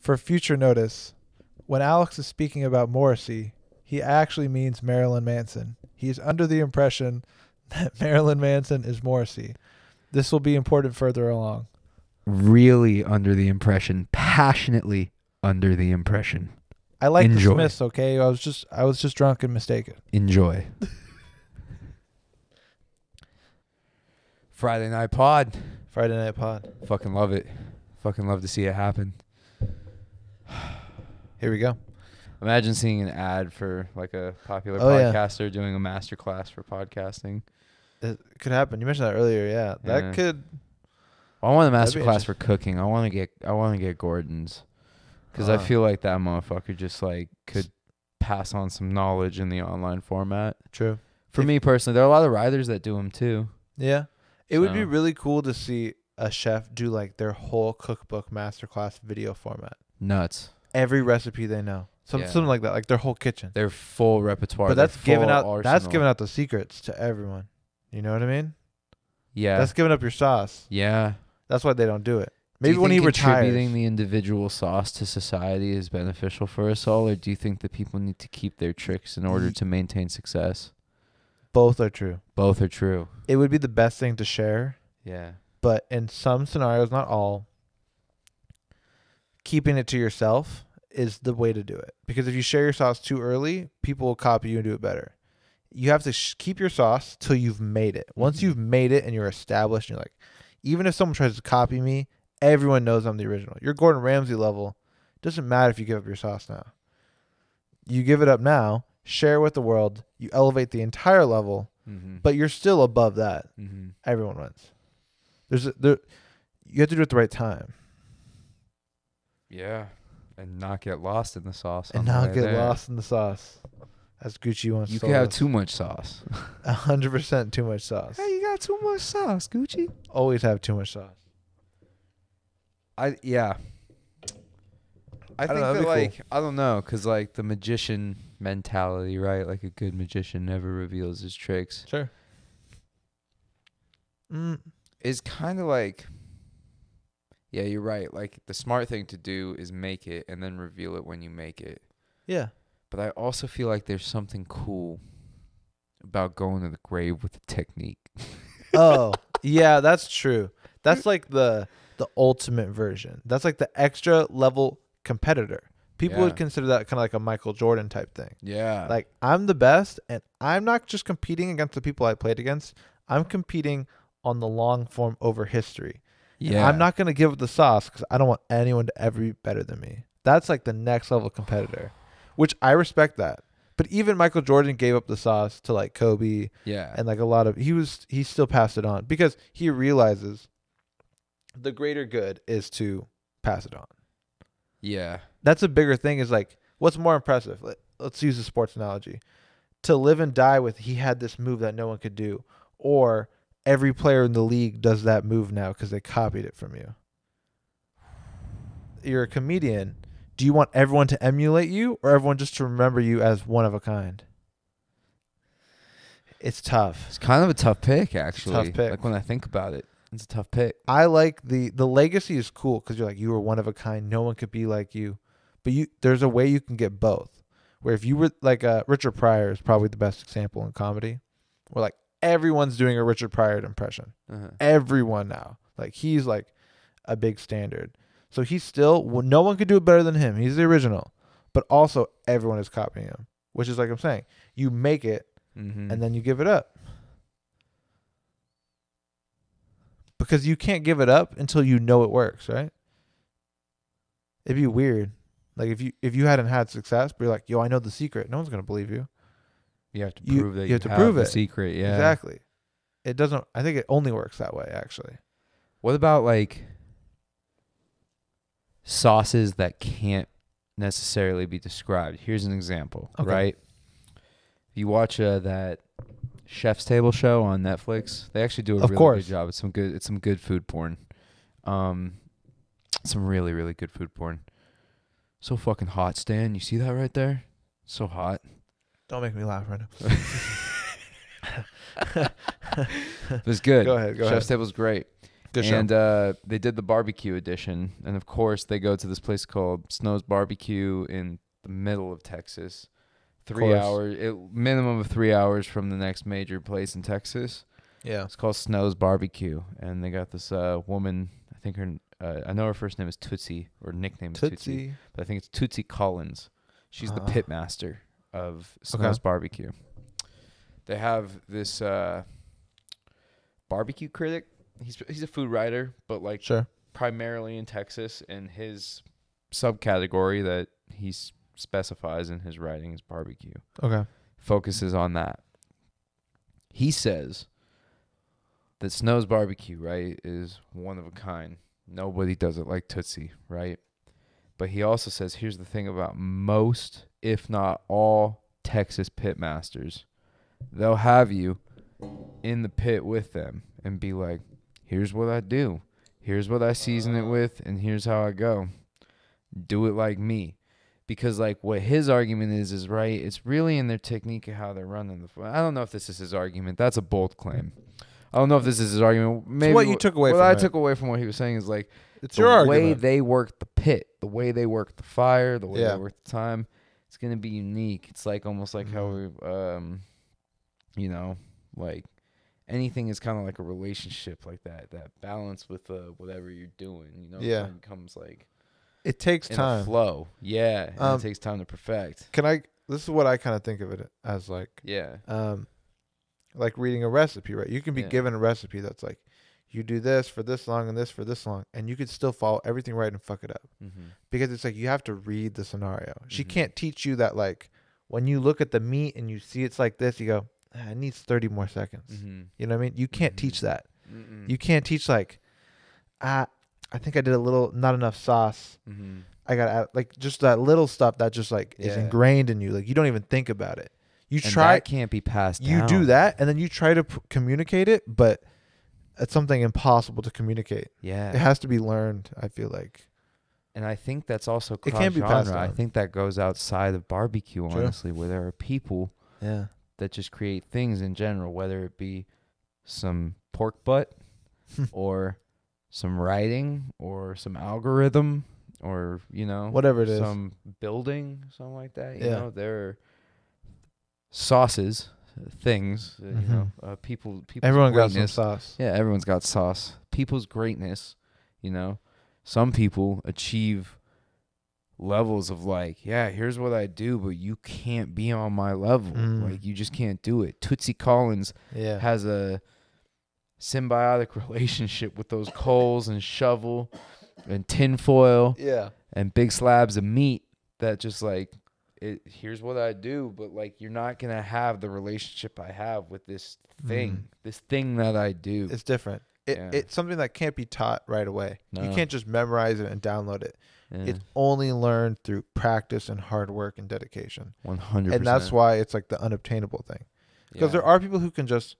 For future notice, when Alex is speaking about Morrissey, he actually means Marilyn Manson. He is under the impression that Marilyn Manson is Morrissey. This will be important further along. Really under the impression, passionately under the impression. I like the Enjoy. Smiths, okay? I was just drunk and mistaken. Enjoy. Friday night pod. Friday Night Pod. Fucking love it. Fucking love to see it happen. Here we go. Imagine seeing an ad for like a popular Yeah. podcaster doing a master class for podcasting. It could happen. You mentioned that earlier. Yeah, that Yeah. could. I want a That'd master be class for cooking. I want to get Gordon's, because I feel like that motherfucker just like could pass on some knowledge in the online format. True. For me personally, there are a lot of writers that do them too. Yeah, it would be So- really cool to see a chef do like their whole cookbook masterclass video format. Nuts. Every recipe they know, something like that, like their whole kitchen. Their full repertoire. But that's their giving full out. That's arsenal. giving out the secrets to everyone. You know what I mean? Yeah. That's giving up your sauce. Yeah. That's why they don't do it. Do Maybe you when he think retires. contributing the individual sauce to society is beneficial for us all, or do you think that people need to keep their tricks in order to maintain success? Both are true. Both are true. It would be the best thing to share, Yeah. but in some scenarios, not all, keeping it to yourself is the way to do it. Because if you share your sauce too early, people will copy you and do it better. You have to keep your sauce till you've made it. Once you've made it and you're established, and you're like, even if someone tries to copy me, everyone knows I'm the original. You're Gordon Ramsay level. Doesn't matter if you give up your sauce now. You give it up now, share with the world, you elevate the entire level, but you're still above that. Everyone wins. You have to do it at the right time. Yeah. And not get lost in the sauce. And not get lost in the sauce. As Gucci once You told could have us. too much sauce. 100% too much sauce. Hey, you got too much sauce, Gucci. Always have too much sauce. Yeah. I think know, that'd that, be like, I don't know, because, like, the magician mentality, right? Like, a good magician never reveals his tricks. Sure. Is kind of like, yeah, you're right. Like, the smart thing to do is make it and then reveal it when you make it. Yeah. But I also feel like there's something cool about going to the grave with a technique. Oh, yeah, that's true. That's like the ultimate version. That's like the extra level competitor. People would consider that kind of like a Michael Jordan type thing. Yeah. Like, I'm the best, and I'm not just competing against the people I played against. I'm competing on the long form over history. Yeah. And I'm not going to give up the sauce because I don't want anyone to ever be better than me. That's like the next level competitor, which I respect that. But even Michael Jordan gave up the sauce to like Kobe. Yeah. And like a lot of, he still passed it on because he realizes the greater good is to pass it on. Yeah. That's a bigger thing, is like, what's more impressive? Let's use a sports analogy. To live and die with, he had this move that no one could do, or every player in the league does that move now because they copied it from you. You're a comedian. Do you want everyone to emulate you, or everyone just to remember you as one of a kind? It's tough. It's kind of a tough pick, actually. Tough pick. Like, when I think about it, it's a tough pick. I like the legacy is cool because you're like, you were one of a kind. No one could be like you. But there's a way you can get both. Where if you were like Richard Pryor is probably the best example in comedy. Where like everyone's doing a Richard Pryor impression. Everyone now. Like, he's like a big standard. So he's still, no one could do it better than him. He's the original. But also everyone is copying him. Which is like I'm saying. You make it and then you give it up. Because you can't give it up until you know it works, right? It'd be weird. Like if you hadn't had success, but you're like, yo, I know the secret. No one's going to believe you. You have to prove that you have to prove the it. secret. Yeah. Exactly. It doesn't, I think it only works that way, actually. What about like sauces that can't necessarily be described? Here's an example, right? You watch that Chef's Table show on Netflix. They actually do a really good job. It's some good food porn. Some really, really good food porn. So fucking hot, Stan. You see that right there? So hot. Don't make me laugh right now. It was good. Go ahead. Chef's Table's great. Good show. And they did the barbecue edition. And, of course, they go to this place called Snow's Barbecue in the middle of Texas. 3 hours, minimum of 3 hours from the next major place in Texas. Yeah. It's called Snow's Barbecue. And they got this woman, I think I know her first name is Tootsie, or nickname is Tootsie. But I think it's Tootsie Collins. She's the pit master of Snow's Barbecue. They have this barbecue critic. He's a food writer, but like primarily in Texas, and his subcategory that he specifies in his writing is barbecue. Okay. Focuses on that. He says that Snow's Barbecue, right, is one of a kind. Nobody does it like Tootsie, right? But he also says, here's the thing about most, if not all, Texas pit masters. They'll have you in the pit with them and be like, here's what I do. Here's what I season it with, and here's how I go. Do it like me. Because, like, what his argument is right, it's really in their technique of how they're running the... I don't know if this is his argument. That's a bold claim. I don't know if this is his argument. Maybe it's what you took away from it. What I took away from what he was saying is, like, it's your argument. The way they work the pit, the way they work the fire, the way they work the time, it's going to be unique. It's like almost like how we, you know, like anything is kind of like a relationship like that balance with whatever you're doing, you know? Yeah. It comes like... It takes time. A flow. Yeah. And it takes time to perfect. This is what I kind of think of it as, like... Yeah. Like reading a recipe, right? You can be given a recipe that's like, you do this for this long and this for this long, and you could still follow everything right and fuck it up. Because it's like you have to read the scenario. She can't teach you that, like, when you look at the meat and you see it's like this, you go, it needs 30 more seconds. You know what I mean? You can't teach that. You can't teach, like, I think I did not enough sauce. I got to add, like, just that little stuff that just, like, is ingrained in you. Like, you don't even think about it. That can't be passed down. You do that, and then you try to communicate it, but it's something impossible to communicate. Yeah. It has to be learned, I feel like. And I think that's also it can't be passed down. I think that goes outside of barbecue, honestly, where there are people that just create things in general, whether it be some pork butt or some writing or some algorithm or, you know, whatever it is, some building, something like that. You know, there are sauces, things, you know, people. Everyone got some sauce. Yeah, everyone's got sauce. People's greatness, you know. Some people achieve levels of like, here's what I do, but you can't be on my level. Like, you just can't do it. Tootsie Collins has a symbiotic relationship with those coals and shovel and tinfoil and big slabs of meat that just like, here's what I do, but like you're not gonna have the relationship I have with this thing, this thing that I do. It's different. It's something that can't be taught right away. No. You can't just memorize it and download it. It's only learned through practice and hard work and dedication. 100%. And that's why it's like the unobtainable thing. Because there are people who can just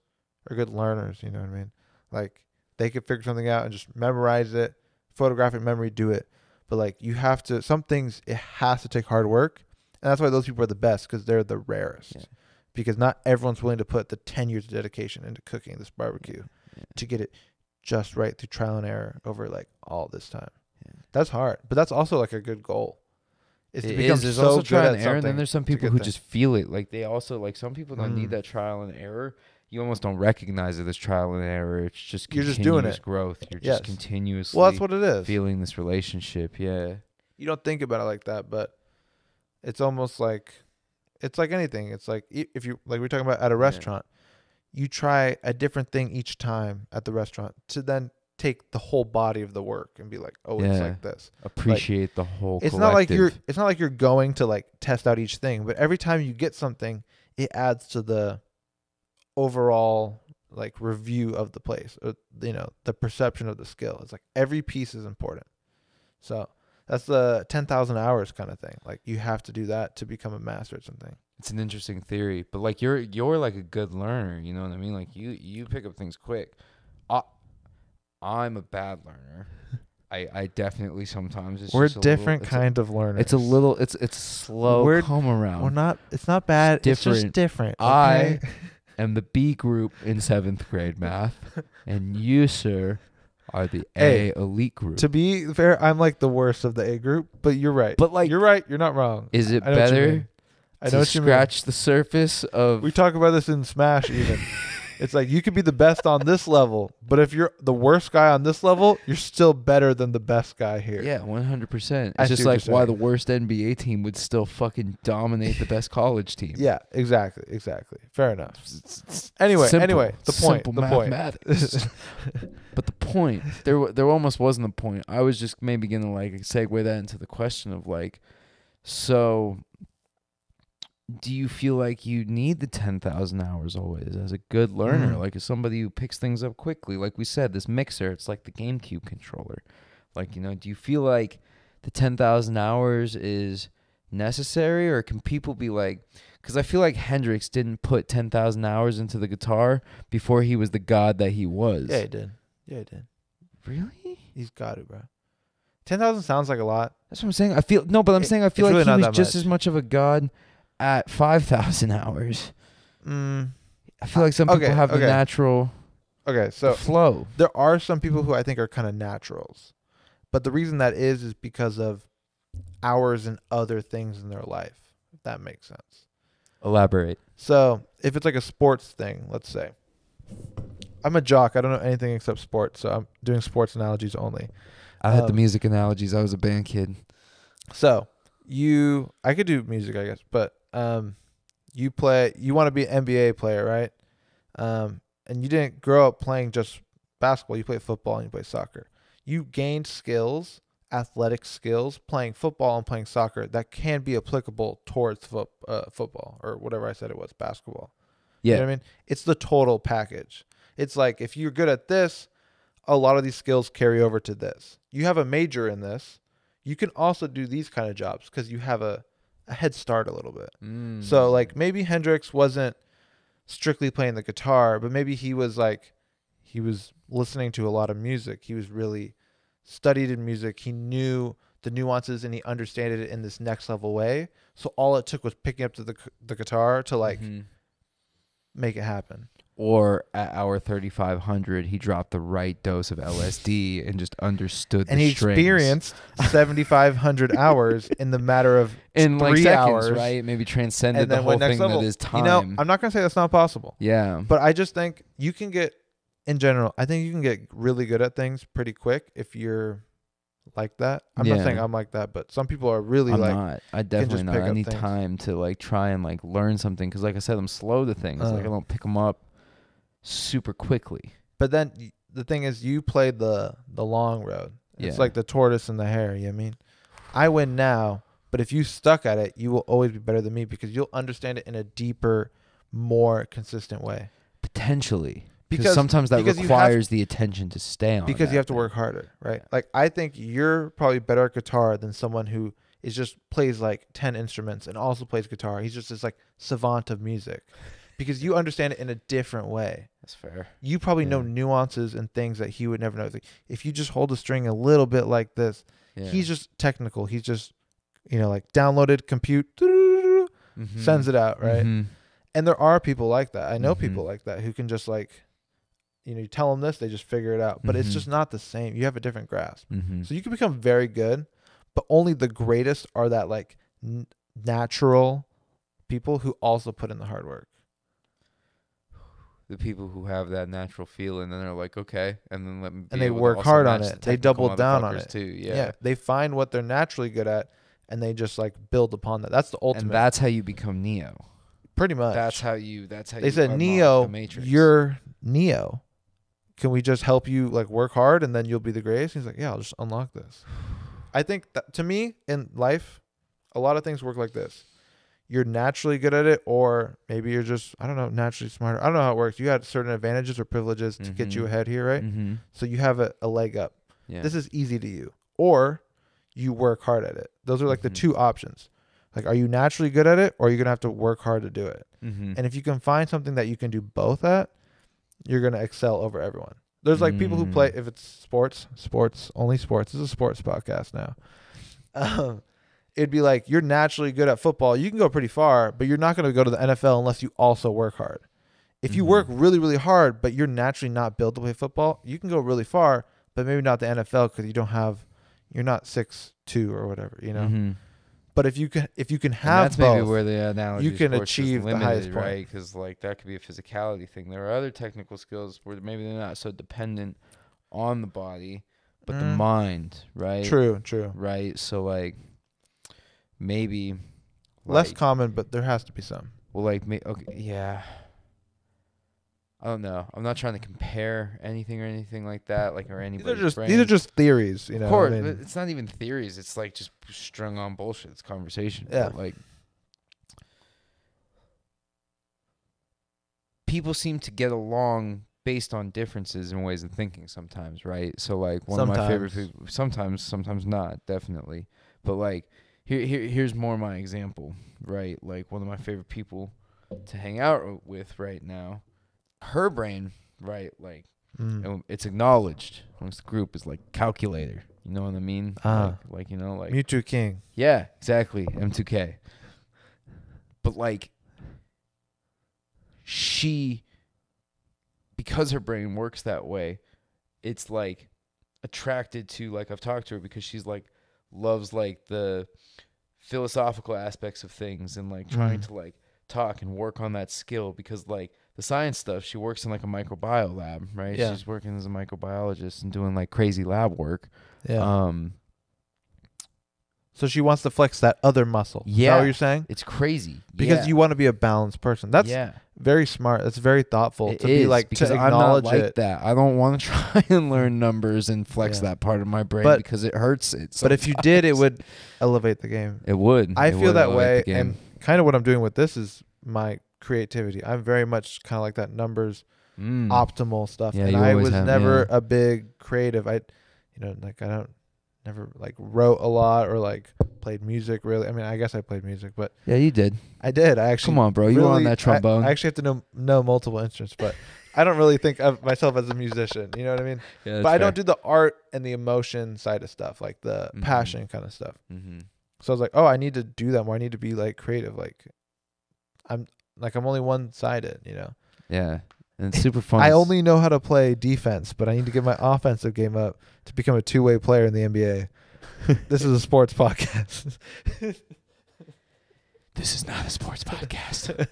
are good learners. You know what I mean? Like they could figure something out and just memorize it, photographic memory, do it. But like you have to, some things it has to take hard work. And that's why those people are the best, because they're the rarest. Because not everyone's willing to put the 10 years of dedication into cooking this barbecue to get it just right through trial and error over like all this time. That's hard. But that's also like a good goal. Is to become there's so also good trial at and error, and then there's some people who thing. just feel it. Like they also, like some people don't need that trial and error. You almost don't recognize it as trial and error. It's just you're just doing it. Growth. You're just continuously that's what it is. Feeling this relationship. Yeah. You don't think about it like that, but it's almost like, it's like anything. It's like if you, like we're talking about at a restaurant, you try a different thing each time at the restaurant to then take the whole body of the work and be like, oh, it's like this. Appreciate like, the whole it's collective. It's not like you're going to like test out each thing, but every time you get something, it adds to the overall like review of the place, or, you know, the perception of the skill. It's like every piece is important. So that's the 10,000 hours kind of thing. Like you have to do that to become a master at something. It's an interesting theory, but like you're like a good learner. You know what I mean? Like you pick up things quick. I'm a bad learner. I definitely sometimes. We're different kind of learners. It's a little. It's slow. Come around. We're not. It's not bad. It's just different. Okay? I am the B group in 7th grade math, and you, sir, are the A elite group. To be fair, I'm like the worst of the A group, but you're right. But like, you're right. You're not wrong. Is it better to scratch the surface of? We talk about this in Smash even. It's like you could be the best on this level, but if you're the worst guy on this level, you're still better than the best guy here. Yeah, 100%. It's just like why the worst NBA team would still fucking dominate the best college team. Yeah, exactly. Fair enough. Anyway, the point. Mathematics. But the point, there almost wasn't a point. I was just maybe gonna like segue that into the question of like, so do you feel like you need the 10,000 hours always as a good learner, like as somebody who picks things up quickly? Like we said, this mixer, it's like the GameCube controller. Like, you know, do you feel like the 10,000 hours is necessary, or can people be like, because I feel like Hendrix didn't put 10,000 hours into the guitar before he was the god that he was. Yeah, he did. Really? He's got it, bro. 10,000 sounds like a lot. That's what I'm saying. I feel like really he was just as much of a god at 5,000 hours. I feel like some people have the natural so flow. There are some people who I think are kind of naturals. But the reason that is because of hours and other things in their life, if that makes sense. Elaborate. So if it's like a sports thing, let's say. I'm a jock. I don't know anything except sports, so I'm doing sports analogies only. I had the music analogies. I was a band kid. So I could do music, I guess, but you want to be an NBA player, right? And you didn't grow up playing just basketball. You play football and you play soccer. You gained skills, athletic skills, playing football and playing soccer that can be applicable towards football or whatever I said it was, basketball. Yeah. You know what I mean? It's the total package. It's like if you're good at this, a lot of these skills carry over to this. You have a major in this. You can also do these kind of jobs because you have a head start a little bit. So like maybe Hendrix wasn't strictly playing the guitar, but maybe he was listening to a lot of music. He was really studied in music. He knew the nuances and he understood it in this next level way. So all it took was picking up to the guitar to like make it happen. Or at hour 3,500, he dropped the right dose of LSD and just understood and the he strings. Experienced 7,500 hours in the matter of in 3 like seconds, hours, right? Maybe transcended the whole thing that is time. You know, I'm not gonna say that's not possible. Yeah, but I just think you can get, in general, I think you can get really good at things pretty quick if you're like that. I'm not saying I'm like that, but some people are really I definitely not. I need time to like try and like learn something because, like I said, I'm slow to things. Like I don't pick them up super quickly. But then the thing is, you played the long road. It's like the tortoise and the hare. You know what I mean? I win now, but if you stuck at it, you will always be better than me because you'll understand it in a deeper, more consistent way. Potentially. Because sometimes that requires the attention to stay on. Because you have to work harder, right? Like I think you're probably better at guitar than someone who is just plays like 10 instruments and also plays guitar. He's just this like savant of music. Because you understand it in a different way. That's fair. You probably know nuances and things that he would never know. Like if you just hold a string a little bit like this, he's just technical. He's just, like downloaded, compute, sends it out, right? And there are people like that. I know people like that who can just like, you tell them this, they just figure it out. But it's just not the same. You have a different grasp. So you can become very good, but only the greatest are that like natural people who also put in the hard work. The people who have that natural feel and then they're like, okay, and then let me and they work hard on it. They double down on it too. Yeah. They find what they're naturally good at and they just like build upon that. That's the ultimate. And that's how you become Neo. Pretty much. That's how they said, Neo, you're Neo. Can we just help you like work hard and then you'll be the greatest? He's like, yeah, I'll just unlock this. I think that to me in life, a lot of things work like this. You're naturally good at it, or maybe you're just, I don't know, naturally smarter. I don't know how it works. You had certain advantages or privileges to get you ahead here, right? So you have a leg up. Yeah. This is easy to you. Or you work hard at it. Those are like the two options. Like, are you naturally good at it, or are you going to have to work hard to do it? And if you can find something that you can do both at, you're going to excel over everyone. There's like people who play, if it's sports, only sports. This is a sports podcast now. It'd be like, you're naturally good at football. You can go pretty far, but you're not going to go to the NFL unless you also work hard. If you work really, really hard, but you're naturally not built to play football, you can go really far, but maybe not the NFL because you're not 6'2" or whatever, you know. Mm-hmm. But if you can and have that's both, maybe where the analogy you can sports is achieve limited, the highest point. right? Because like that could be a physicality thing. There are other technical skills where maybe they're not so dependent on the body, but the mind, right? True. Right. So like maybe less like, common, but there has to be some. well, like okay, yeah. I don't know. I'm not trying to compare anything or anything like that, like or anybody. These are just theories, you know. Of course, I mean, it's not even theories. It's like just strung on bullshit. It's conversation. Yeah. But like people seem to get along based on differences in ways of thinking sometimes, right? So like one of my favorite people, sometimes not, definitely. But like here's more my example, right? Like one of my favorite people to hang out with right now. Her brain, right, like it's acknowledged amongst the group is like calculator. You know what I mean? Like you know, like Mewtwo King. Yeah, exactly. M2K. But like she, because her brain works that way, it's like attracted to, like I've talked to her because she's like loves like the philosophical aspects of things and like trying to like talk and work on that skill because like the science stuff, she works in like a microbiome lab, right? Yeah. She's working as a microbiologist and doing like crazy lab work. Yeah. So she wants to flex that other muscle. Yeah. Is that what you're saying? It's crazy. Because you want to be a balanced person. That's very smart. That's very thoughtful it to be like because to acknowledge I'm not like it. that. I don't want to try and learn numbers and flex that part of my brain because it hurts it. But if you did, it would elevate the game. It would. I feel that way, and kind of what I'm doing with this is my creativity. I'm very much kind of like that numbers optimal stuff. Yeah, and I was never a big creative. I never like wrote a lot or like played music really. I mean, I guess I played music, but yeah, you did. I did. I actually. Come on, bro. You were on that trombone. I actually have to know multiple instruments, but I don't really think of myself as a musician. You know what I mean? Yeah, but I don't do the art and the emotion side of stuff, like the passion kind of stuff. Mm-hmm. So I was like, oh, I need to do that more. I need to be like creative. Like I'm only one-sided, you know? Yeah. And it's super fun. I only know how to play defense, but I need to get my offensive game up to become a two-way player in the NBA. This is a sports podcast. This is not a sports podcast.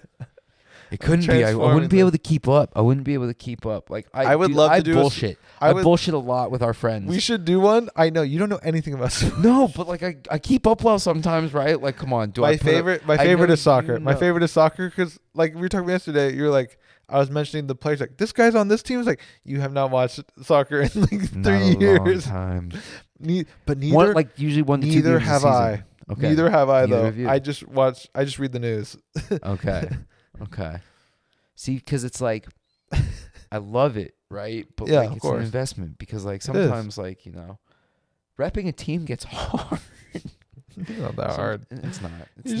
It couldn't be. I wouldn't be able to keep up. Like I would love to do bullshit. I bullshit a lot with our friends. We should do one. I know you don't know anything about sports. No, but like I keep up well sometimes, right? Like, come on. My favorite is soccer. My favorite is soccer because, like we were talking about yesterday, you're like, I was mentioning the players. Like, this guy's on this team. It's like, you have not watched soccer in like 3 years. Long time. But neither. Usually 1 to 2 neither games have a I. season. Okay. Neither have I Neither though. have you. I just read the news. Okay. Okay. See, because it's like, I love it, right? But yeah, like, of it's course. an investment because like sometimes like, you know, repping a team gets hard. It's not that hard. It's not. You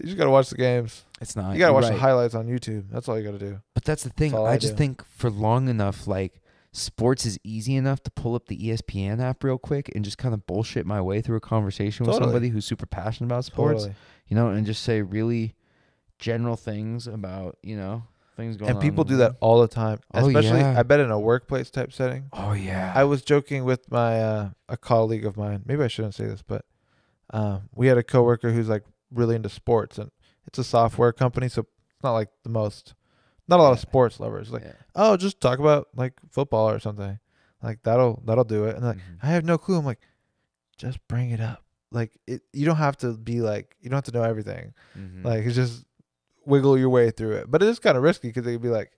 just gotta watch the games. It's not. You gotta watch the highlights on YouTube. That's all you gotta do. But that's the thing. I just think for long enough, like sports is easy enough to pull up the ESPN app real quick and just kind of bullshit my way through a conversation with somebody who's super passionate about sports. You know, and just say really general things about, you know, things going on. And people do that all the time, especially yeah. I bet in a workplace type setting. Oh yeah. I was joking with my a colleague of mine. Maybe I shouldn't say this, but we had a coworker who's like really into sports, and it's a software company, so it's not like not a lot of sports lovers. Like, oh, just talk about like football or something. Like that'll do it. And like, I have no clue. I'm like, just bring it up. Like you don't have to be like, you don't have to know everything. Like it's just wiggle your way through it. But it is kind of risky because they could be like,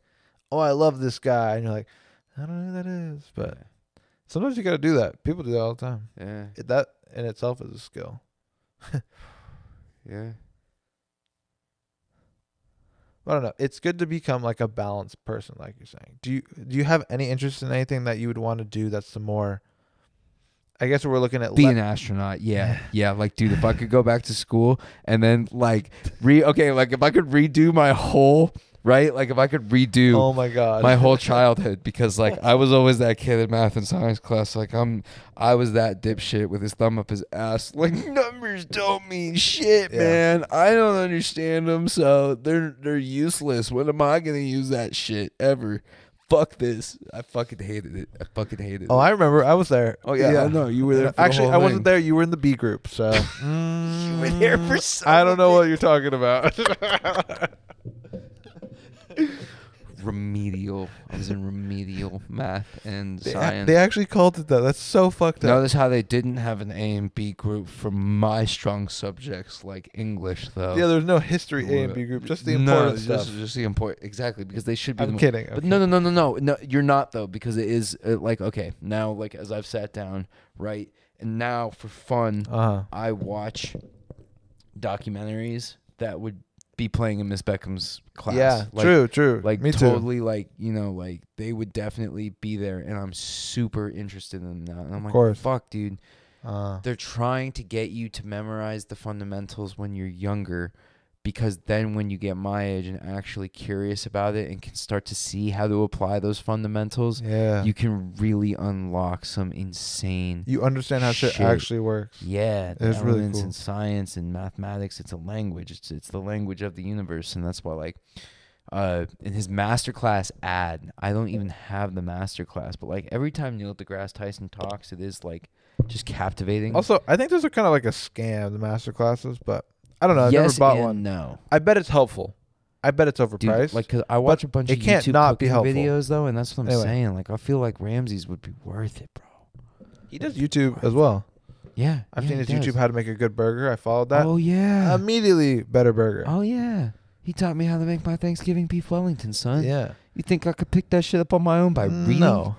oh, I love this guy, and you're like, I don't know who that is. But sometimes you got to do that. People do that all the time. Yeah. That in itself is a skill. Yeah. I don't know. It's good to become like a balanced person, like you're saying. Do you have any interest in anything that you would want to do that's the more, I guess we're looking at be an astronaut. Yeah. Yeah. Like, dude, if I could go back to school and then like like if I could redo my whole, right? Like if I could redo oh my God, my whole childhood, because like I was always that kid in math and science class. Like I was that dipshit with his thumb up his ass. Like numbers don't mean shit, man. I don't understand them. So they're useless. When am I going to use that shit ever? fuck this. I fucking hated it. I fucking hated it. Oh, I remember. I was there. Oh yeah, I know. You were there. For Actually, the I whole wasn't there. You were in the B group, so You were there for some I don't know what you're talking about. remedial. I was in remedial math and science. They actually called it that. That's so fucked up. Notice how they didn't have an A and B group for my strong subjects like English, though. Yeah, there's no history A and B group, just the important stuff. Just the important. Exactly, because they should be. I'm kidding. But no, you're not though, because it is like okay now, like as I've sat down, right, and now for fun, I watch documentaries that would be playing in Miss Beckham's class. Yeah, like, true. Like Me totally, too. like like they would definitely be there, and I'm super interested in that. And I'm like, course. fuck, dude. They're trying to get you to memorize the fundamentals when you're younger, because then when you get my age and actually curious about it and can start to see how to apply those fundamentals, you can really unlock some insane. You understand how shit actually works. Yeah, the it's really cool. In science and mathematics, it's a language. It's the language of the universe, and that's why like. In his masterclass ad, I don't even have the masterclass, but like every time Neil deGrasse Tyson talks, it is like just captivating. Also, I think those are kind of like a scam, the master classes, but I don't know. I've yes never bought and one. No, I bet it's helpful. I bet it's overpriced. Dude, like, cause I watch a bunch of can't YouTube not be cooking helpful. videos though, and that's what I'm saying. Like, I feel like Ramsey's would be worth it, bro. He does YouTube as well. Yeah, I've seen his YouTube how to make a good burger. I followed that. Oh yeah, immediately better burger. Oh yeah. He taught me how to make my Thanksgiving beef Wellington, son. Yeah. You think I could pick that shit up on my own by reading? No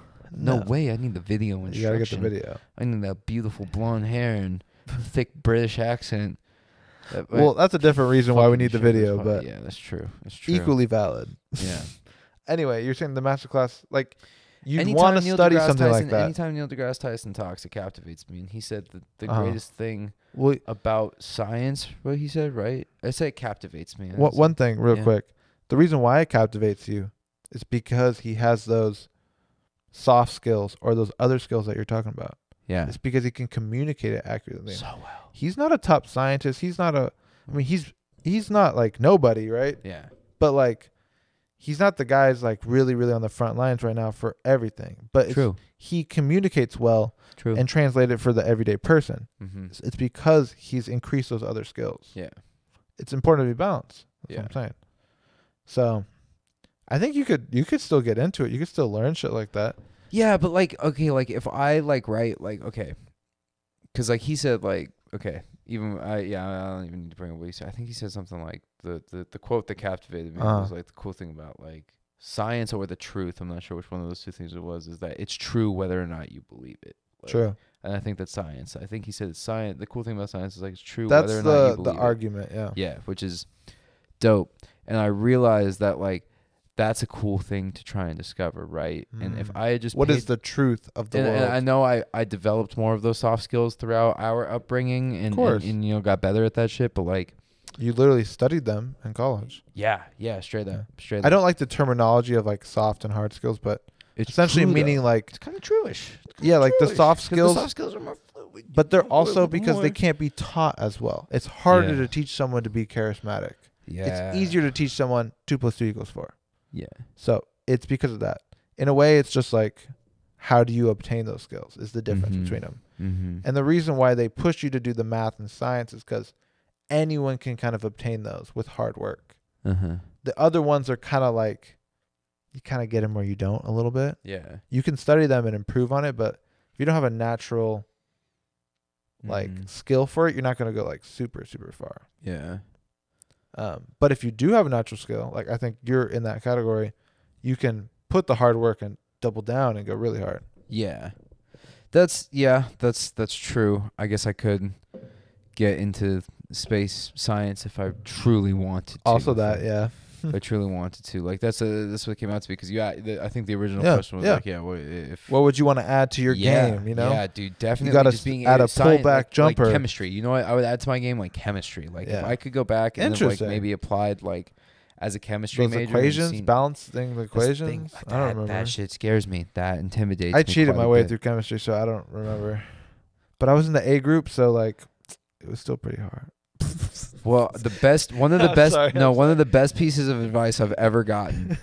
way. I need the video instruction. You gotta get the video. I need that beautiful blonde hair and thick British accent. Well, that's a different reason why we need the video, but yeah, that's true. It's true. Equally valid. Yeah. Anyway, you're saying the masterclass, like you'd want to study something like that. Anytime Neil deGrasse Tyson talks, it captivates me. And he said that the greatest thing about science, what he said, right? I say it captivates me. One thing, real quick. The reason why it captivates you is because he has those soft skills or those other skills that you're talking about. Yeah. It's because he can communicate it accurately. So well. He's not a top scientist. He's not he's not like nobody, right? Yeah. But like, he's not the guy's like really, really on the front lines right now for everything. But he communicates well and translates it for the everyday person. Mm-hmm. It's because he's increased those other skills. Yeah. It's important to be balanced. That's what I'm saying. So I think you could still get into it. You could still learn shit like that. Yeah, but like, okay, like if I like write like, okay, because like he said like, okay, even I don't even need to bring up what he said. I think he said something like the quote that captivated me was like the cool thing about like science or the truth. I'm not sure which one of those two things it was. Is that it's true whether or not you believe it. Like, true. And I think that's science. I think he said it's science. The cool thing about science is like it's true that's whether or not you believe the argument. Yeah. Yeah, which is dope. And I realized that like that's a cool thing to try and discover, right? And if I had just what is the truth of the world? And I know I developed more of those soft skills throughout our upbringing and you know got better at that shit, but like you literally studied them in college. Yeah, straight up. I don't like the terminology of like soft and hard skills, but it's essentially meaning like it's kind of truish. Yeah, like the soft skills. The soft skills are more fluid. But they're also because they can't be taught as well. It's harder to teach someone to be charismatic. Yeah. It's easier to teach someone 2 + 2 = 4. Yeah. So it's because of that. In a way, it's just like, how do you obtain those skills is the difference between them. Mm-hmm. And the reason why they push you to do the math and science is because anyone can kind of obtain those with hard work. The other ones are kind of like, you kind of get them where you don't a little bit. Yeah. You can study them and improve on it, but if you don't have a natural like skill for it, you're not going to go like super, super far. Yeah. But if you do have a natural skill, like I think you're in that category, you can put the hard work and double down and go really hard. Yeah. That's true. I guess I could get into space science if I truly wanted to. Also that, yeah. If I truly wanted to. Like that's what came out to me because I think the original question was like, what would you want to add to your game, you know? Yeah, dude, definitely. You got just being to add a pullback like, jumper. Like chemistry. You know what? I would add to my game like chemistry. Like if I could go back and then, like maybe applied like as a chemistry major. Equations, balancing the equations. I don't remember. That shit scares me. That intimidates me. I cheated my way through chemistry, so I don't remember. But I was in the A group, so like it was still pretty hard. Well, one of the best pieces of advice I've ever gotten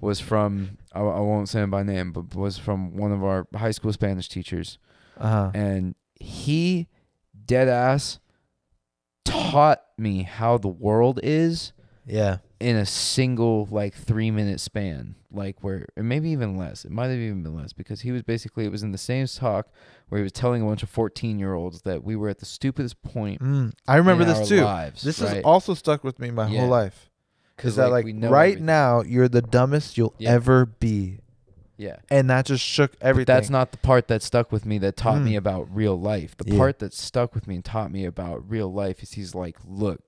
was from I won't say him by name, but was from one of our high school Spanish teachers. And he dead ass taught me how the world is. Yeah. In a single 3-minute span, where, or maybe even less. It might have even been less, because he was basically, it was in the same talk where he was telling a bunch of 14-year-olds that we were at the stupidest point. I remember this too. Lives, this has also stuck with me my whole life. Because that right everything. Now you're the dumbest you'll ever be. Yeah. And that just shook everything. But that's not the part that stuck with me that taught me about real life. The part that stuck with me and taught me about real life is he's like, look,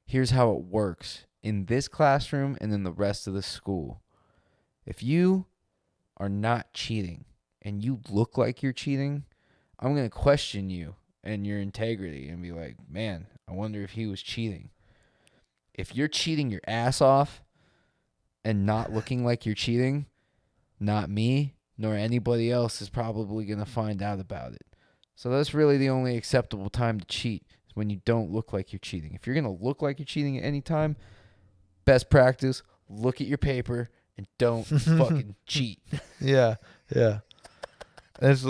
here's how it works in this classroom and in the rest of the school. If you are not cheating and you look like you're cheating, I'm going to question you and your integrity and be like, man, I wonder if he was cheating. If you're cheating your ass off and not looking like you're cheating, not me nor anybody else is probably going to find out about it. So that's really the only acceptable time to cheat, is when you don't look like you're cheating. If you're going to look like you're cheating at any time, best practice, look at your paper and don't fucking cheat. Yeah. It's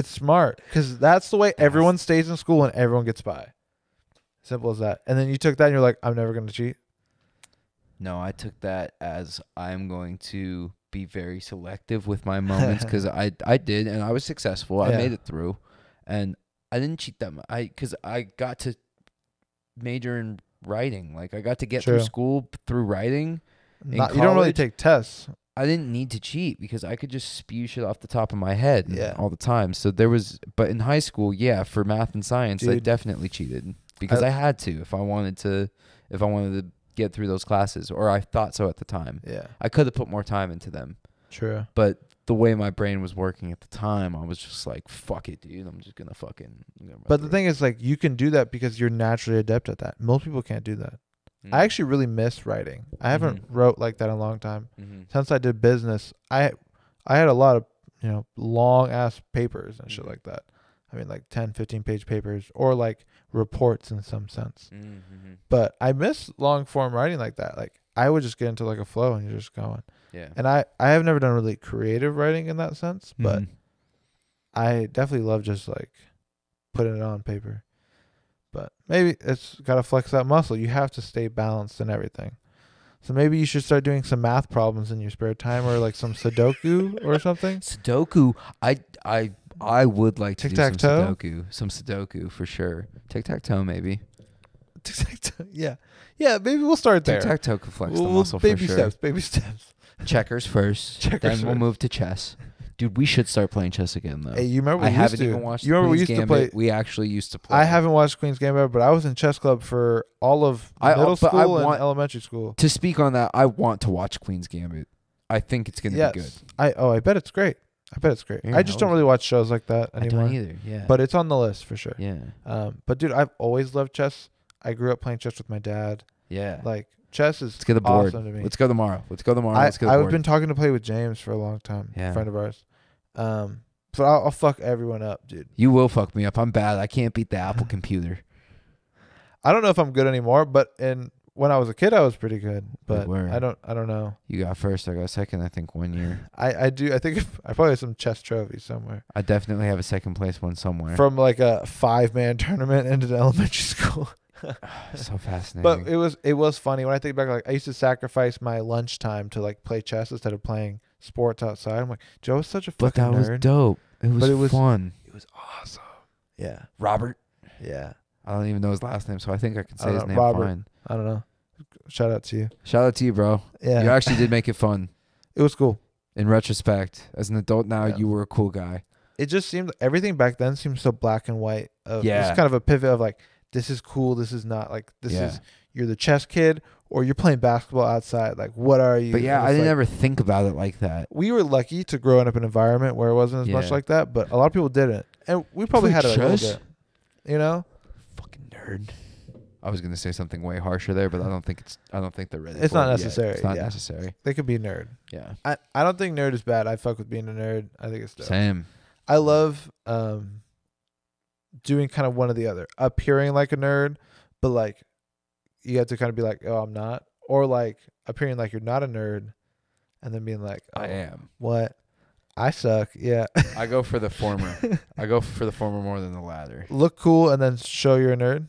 smart, because that's the way everyone stays in school and everyone gets by. Simple as that. And then you took that and you're like, I'm never going to cheat. No, I took that as I'm going to be very selective with my moments, because I did, and I was successful. I made it through, and I didn't cheat that much. Because I got to major in writing. I got to get through school through writing. You don't really take tests. I didn't need to cheat because I could just spew shit off the top of my head all the time. So but in high school, for math and science, I definitely cheated because I had to if I wanted to get through those classes, or I thought so at the time. Yeah, I could have put more time into them. True. But the way my brain was working at the time, I was just like, fuck it, dude. I'm just gonna fucking. But the thing is, you can do that because you're naturally adept at that. Most people can't do that. I actually really miss writing. I haven't wrote like that in a long time. Since I did business, I had a lot of, long ass papers and shit like that. I mean, 10, 15 page papers, or reports in some sense. But I miss long form writing like that. I would just get into a flow and you're just going. Yeah. And I have never done really creative writing in that sense, but I definitely love just putting it on paper. But maybe it's got to flex that muscle. You have to stay balanced and everything. So maybe you should start doing some math problems in your spare time, or some Sudoku or something. Sudoku. I would like to do some Sudoku. Some Sudoku for sure. Tic-tac-toe maybe. Tic-tac-toe. Yeah. Yeah, maybe we'll start there. Tic-tac-toe can flex the muscle for sure. Baby steps. Checkers first. We'll move to chess. Dude, we should start playing chess again, though. Hey, you remember we used to. Even watched Queen's Gambit. We actually used to play. I haven't watched Queen's Gambit, but I was in chess club for all of middle school and elementary school. To speak on that, I want to watch Queen's Gambit. I think it's going to be good. I bet it's great. Yeah, I just don't really watch shows like that anymore. I don't either, yeah. But it's on the list for sure. Yeah. But, dude, I've always loved chess. I grew up playing chess with my dad. Yeah. Chess is Let's get the board. Awesome to me. Let's go tomorrow. I've been talking to play with James for a long time, a friend of ours. But I'll fuck everyone up, dude. You will fuck me up. I'm bad. I can't beat the Apple computer. I don't know if I'm good anymore, but when I was a kid, I was pretty good. But I don't know. You got first. I got second. I think 1 year. I do. I think I probably have some chess trophies somewhere. I definitely have a second place one somewhere from a 5-man tournament into the elementary school. So fascinating. But it was funny when I think back. I used to sacrifice my lunchtime to play chess instead of playing sports outside. I'm like, Joe was such a fucking nerd. But that was dope. It was fun. It was awesome. Yeah. Robert. Yeah. I don't even know his last name, so I think I can say his name Robert. Fine. I don't know. Shout out to you. Shout out to you, bro. Yeah. You actually did make it fun. It was cool. In retrospect, as an adult now, you were a cool guy. It just seemed, everything back then seemed so black and white. It's kind of a pivot of this is cool, this is not. This is, you're the chess kid, or you're playing basketball outside. What are you? But I didn't ever think about it like that. We were lucky to grow up in an environment where it wasn't as much like that, but a lot of people didn't. And we probably had it a little bit. Fucking nerd. I was gonna say something way harsher there, but I don't think they're ready. It's not necessary. It's not necessary. They could be nerd. Yeah. I don't think nerd is bad. I fuck with being a nerd. I think it's dope. Same. I love doing kind of one or the other. Appearing like a nerd, but you have to kind of be oh, I'm not. Or appearing like you're not a nerd and then being like, I am. What? I suck. Yeah. I go for the former. I go for the former more than the latter. Look cool and then show you're a nerd.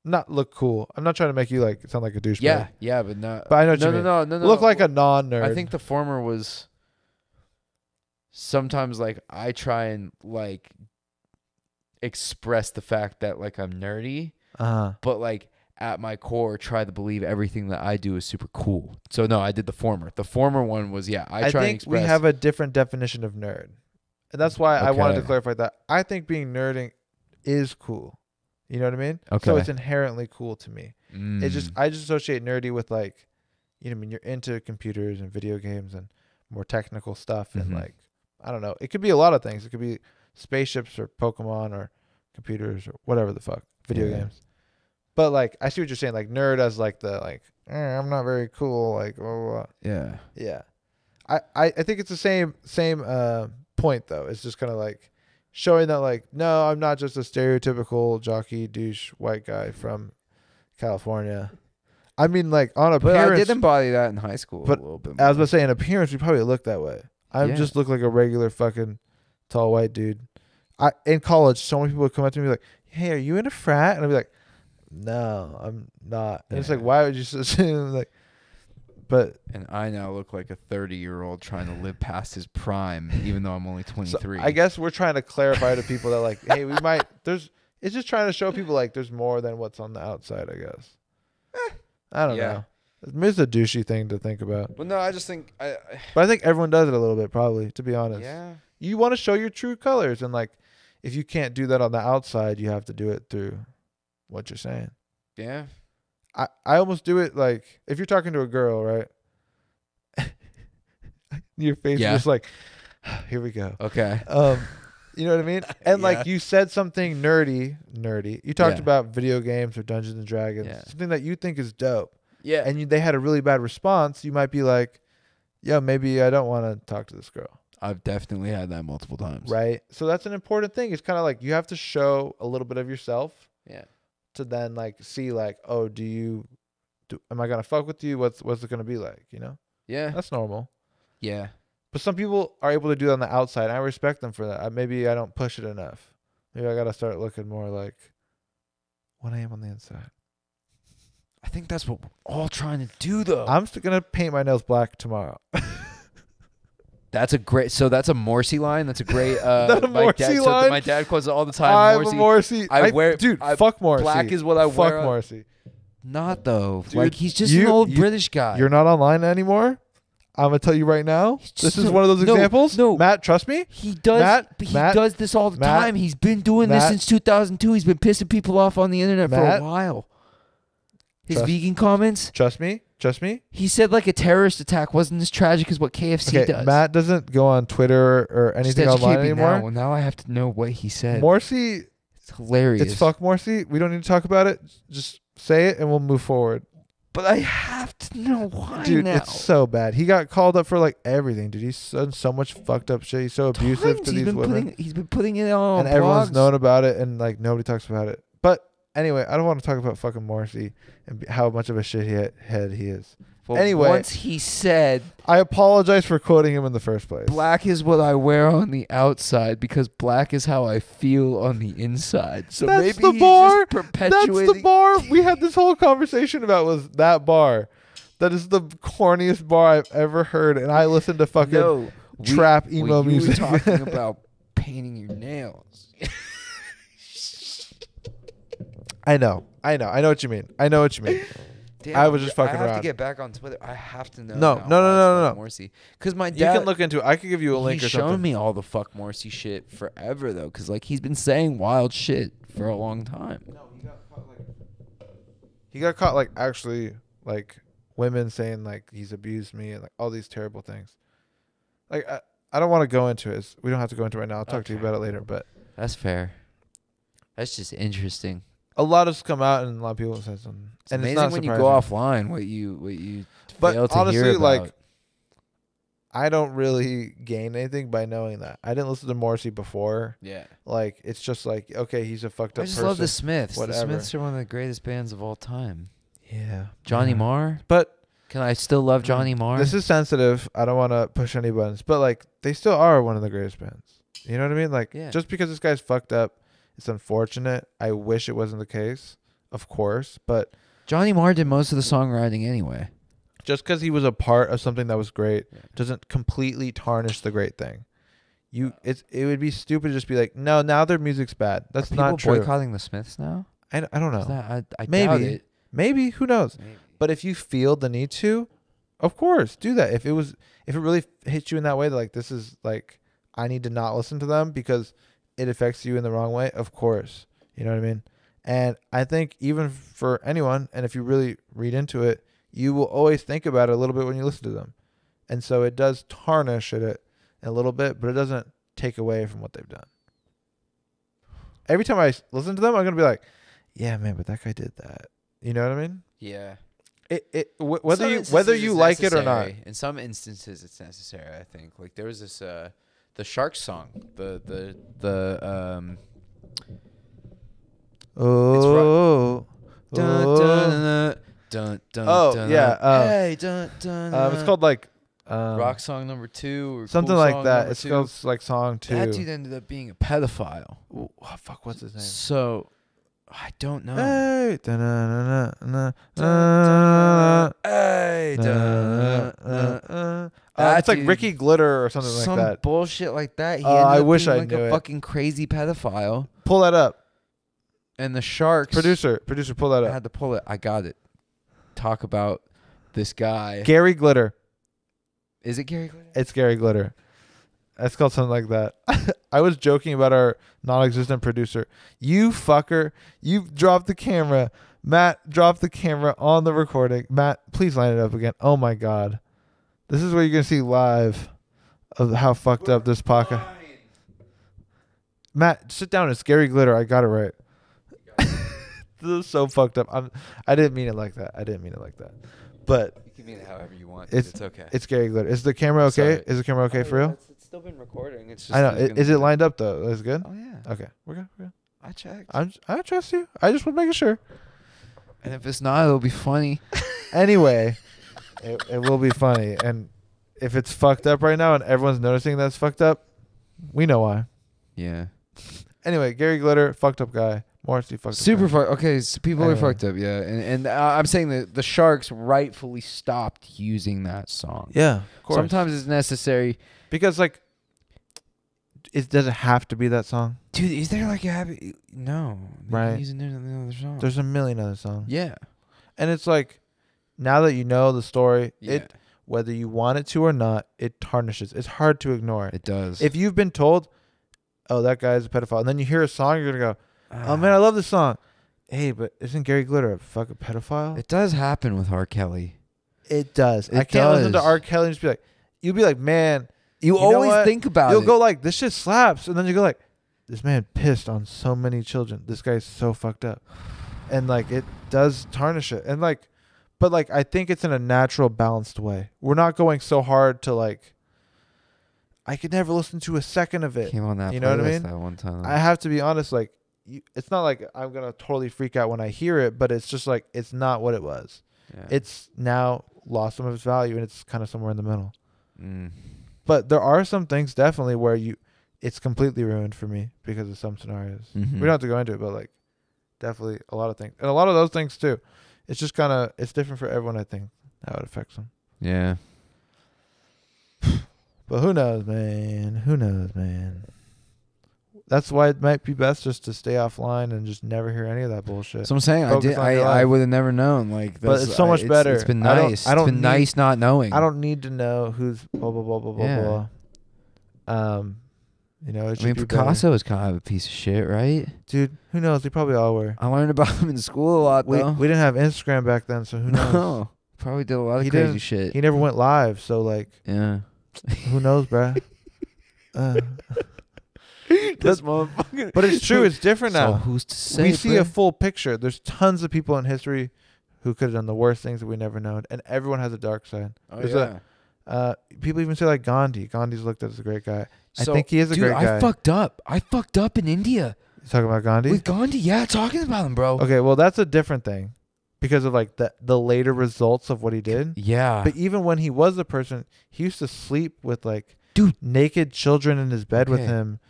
Not look cool. I'm not trying to make you like sound like a douchebag. Yeah, but not. But I know what you mean. No. Look like a non-nerd. I think the former was sometimes like I try and like express the fact that like I'm nerdy, but like at my core try to believe everything that I do is super cool. So no, I did the former. The former one was I try and express. We have a different definition of nerd, and that's why I wanted to clarify that. I think being nerding is cool. You know what I mean? Okay. So it's inherently cool to me. It's just I just associate nerdy with like, you know, what I mean, you're into computers and video games and more technical stuff and like I don't know. It could be a lot of things. It could be spaceships or Pokemon or computers or whatever the fuck, video games. But like I see what you're saying, like nerd as like the like I'm not very cool, like blah, blah, blah. Yeah. I think it's the same point though. It's just kind of like showing that like, no, I'm not just a stereotypical jockey douche white guy from California. I mean, like on appearance. But I did embody that in high school a little bit more. I was about to say, in appearance, we probably look that way. I just look like a regular fucking tall white dude. In college, so many people would come up to me and be like, hey, are you in a frat? And I'd be like, no, I'm not. And it's like, why would you assume like, but. And I now look like a 30-year-old trying to live past his prime, even though I'm only 23. So I guess we're trying to clarify to people that like, hey, we might, it's just trying to show people like there's more than what's on the outside, I guess. I don't know. It's a douchey thing to think about. Well, no, I just think. But I think everyone does it a little bit, probably, to be honest. Yeah. You want to show your true colors. And like, if you can't do that on the outside, you have to do it through what you're saying. Yeah. I almost do it like, if you're talking to a girl, right? Your face is just like, here we go. Okay. You know what I mean? And like you said something nerdy. You talked about video games or Dungeons and Dragons, something that you think is dope. Yeah. And they had a really bad response. You might be like, yeah, maybe I don't want to talk to this girl. I've definitely had that multiple times. Right. So that's an important thing. It's kind of like you have to show a little bit of yourself. Yeah. To then like see like, oh, am I going to fuck with you? What's it going to be like? You know? Yeah. That's normal. Yeah. But some people are able to do it on the outside. I respect them for that. Maybe I don't push it enough. Maybe I got to start looking more like what I am on the inside. I think that's what we're all trying to do, though. I'm still going to paint my nails black tomorrow. That's a Morrissey line. That's a great. Morrissey line? My dad quotes it all the time. I'm Morrissey. Fuck Morrissey. Black is what I wear. Fuck Morrissey. Not though. Dude, like he's just an old British guy. You're not online anymore? I'm gonna tell you right now. This is one of those examples. No, Matt, trust me. He does. He does this all the time. He's been doing this since 2002. He's been pissing people off on the internet for a while. His vegan comments. Trust me. He said like a terrorist attack wasn't as tragic as what KFC does. Matt doesn't go on Twitter or anything online anymore. Now I have to know what he said. Morrissey. It's hilarious. It's fuck Morrissey. We don't need to talk about it. Just say it and we'll move forward. But I have to know why dude, now. It's so bad. He got called up for like everything. Dude, he's done so much fucked up shit. He's so abusive to these women. He's been putting it on and everyone's known about it and like nobody talks about it. But anyway, I don't want to talk about fucking Morrissey and how much of a shithead he is. Well, anyway, once he said, I apologize for quoting him in the first place. Black is what I wear on the outside because black is how I feel on the inside. So that's maybe the bar. Just perpetuating. That's the bar we had this whole conversation about was that bar. That is the corniest bar I've ever heard, and I listen to fucking trap emo music. You were talking about painting your nails. I know what you mean. Damn, I was just fucking around. I have to get back on Twitter. I have to know. No. Morrissey. Because my dad. You can look into it. I could give you a link or something. He's shown me all the fuck Morrissey shit forever, though. Because, like, he's been saying wild shit for a long time. No, he got caught, like, actually, like, women saying, like, he's abused me and, like, all these terrible things. Like, I don't want to go into it. We don't have to go into it right now. I'll talk to you about it later, but. That's fair. That's just interesting. A lot has come out, and a lot of people say something. It's amazing when you go offline what you fail to honestly, hear about. Like, I don't really gain anything by knowing that. I didn't listen to Morrissey before. Yeah. Like, it's just like, okay, he's a fucked up person. I just love the Smiths. Whatever. The Smiths are one of the greatest bands of all time. Yeah. Johnny Marr. But Can I still love Johnny Marr? This is sensitive. I don't want to push any buttons, but like they still are one of the greatest bands. You know what I mean? Like just because this guy's fucked up, it's unfortunate. I wish it wasn't the case, of course, but Johnny Marr did most of the songwriting anyway. Just because he was a part of something that was great doesn't completely tarnish the great thing. It would be stupid to just be like, no, now their music's bad. That's not true. People boycotting the Smiths now? I don't know. I doubt it. Maybe, who knows? Maybe. But if you feel the need to, of course, do that. If it really hits you in that way, that like this is like I need to not listen to them because it affects you in the wrong way, of course. You know what I mean? And I think even for anyone, and if you really read into it, you will always think about it a little bit when you listen to them. And so it does tarnish it a little bit, but it doesn't take away from what they've done. Every time I listen to them, I'm going to be like, yeah, man, but that guy did that. You know what I mean? Yeah. Whether you like it or not. In some instances, it's necessary, I think. Like there was this, the Sharks song, it's called like Rock Song Number 2 or something cool like song that. It's called like Song 2. That dude ended up being a pedophile. Oh, fuck, what's his name? So I don't know. Hey, it's like Ricky Glitter or something like that. Some bullshit like that. He I wish I like knew a it. fucking crazy pedophile. Pull that up. And the Sharks. Producer, pull that up. I had to pull it. I got it. Talk about this guy. Gary Glitter. Is it Gary Glitter? It's Gary Glitter. It's called something like that. I was joking about our non-existent producer. You fucker. You dropped the camera. Matt dropped the camera on the recording. Matt, please line it up again. Oh, my God. This is where you're going to see live of how fucked up this podcast. Matt, sit down. It's Gary Glitter. I got it right. This is so fucked up. I didn't mean it like that. But you can mean it however you want. It's okay. It's Gary Glitter. Is the camera okay? Sorry. Is the camera okay for real? It's still been recording. It's just I know. Is it lined up though? Is it good? Oh yeah. Okay, we're good. I checked. I trust you. I just want to make sure. And if it's not, it'll be funny. Anyway, it will be funny. And if it's fucked up right now and everyone's noticing that's fucked up, we know why. Yeah. Anyway, Gary Glitter, fucked up guy. Morrissey, fucked up. Super fucked. Okay, so people are fucked up. Yeah, and I'm saying that the Sharks rightfully stopped using that song. Yeah, of course. Sometimes it's necessary because like, does it have to be that song? Dude, is there like a happy? No, right. Using another song. There's a million other songs. Yeah, and it's like, now that you know the story, it whether you want it to or not, it tarnishes. It's hard to ignore. It does. If you've been told, oh, that guy's a pedophile, and then you hear a song, you're gonna go, oh man, I love this song. Hey, but isn't Gary Glitter a fucking pedophile? It does happen with R. Kelly. It does. I can't listen to R. Kelly and just be like, you'll be like, man, you always think about it. You'll go like, this shit slaps, and then you go like, this man pissed on so many children. This guy's so fucked up, and like it does tarnish it, and like, but like I think it's in a natural, balanced way. We're not going so hard to like. I could never listen to a second of it. Came on that, you know what I mean? That one time. I have to be honest, like. It's not like I'm gonna totally freak out when I hear it, but it's just like it's not what it was. Yeah. It's now lost some of its value, and it's kind of somewhere in the middle. But there are some things definitely where it's completely ruined for me because of some scenarios. We don't have to go into it, but like definitely a lot of things, and a lot of those things too. It's just kind of it's different for everyone. I think how it affects them. Yeah. But who knows, man? Who knows, man? That's why it might be best just to stay offline and just never hear any of that bullshit. So I'm saying I would have never known. Like, but it's so much better. It's been nice. It's been nice not knowing. I don't need to know who's blah blah blah blah blah blah. You know, it should be Picasso better. is kind of a piece of shit, right? Dude, who knows? They probably all were. I learned about him in school a lot, though. We didn't have Instagram back then, so who knows? No, probably did a lot of crazy shit. He never went live, so like, yeah, who knows, bruh? This motherfucker. But it's true. It's different now. So who's to say? We see a full picture. There's tons of people in history who could have done the worst things that we never known, and everyone has a dark side. Oh, people even say like Gandhi. Gandhi's looked at as a great guy. So, I think he is a great guy. I fucked up. I fucked up in India. You talking about Gandhi? With Gandhi, yeah, talking about him, bro. Okay, well that's a different thing. because of like the later results of what he did. Yeah. But even when he was a person, he used to sleep with like Dude, naked children in his bed with him,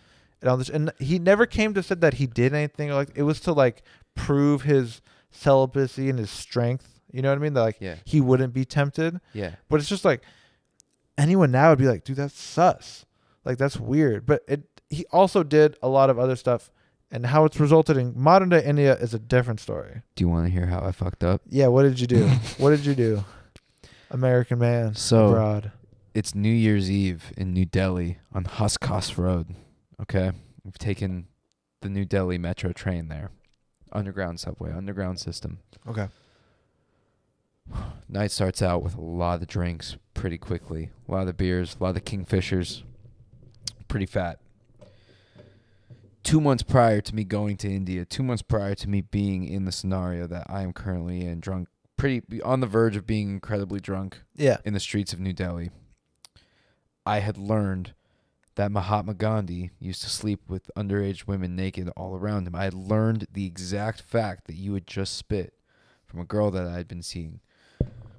and all this. And he never came to said that he did anything. Like it was to like prove his celibacy and his strength. You know what I mean? That like he wouldn't be tempted. Yeah. But it's just like anyone now would be like, dude, that's sus. Like that's weird. But he also did a lot of other stuff, and how it's resulted in modern day India is a different story. Do you want to hear how I fucked up? Yeah. What did you do? What did you do? American man abroad. It's New Year's Eve in New Delhi on Huskas Road. Okay. We've taken the New Delhi metro train there. Underground subway, underground system. Okay. Night starts out with a lot of drinks pretty quickly. A lot of beers, a lot of Kingfishers. Pretty fat. 2 months prior to me going to India, 2 months prior to me being in the scenario that I am currently in, drunk, pretty on the verge of being incredibly drunk in the streets of New Delhi, I had learned that Mahatma Gandhi used to sleep with underage women naked all around him. I had learned the exact fact that you had just spit from a girl that I had been seeing.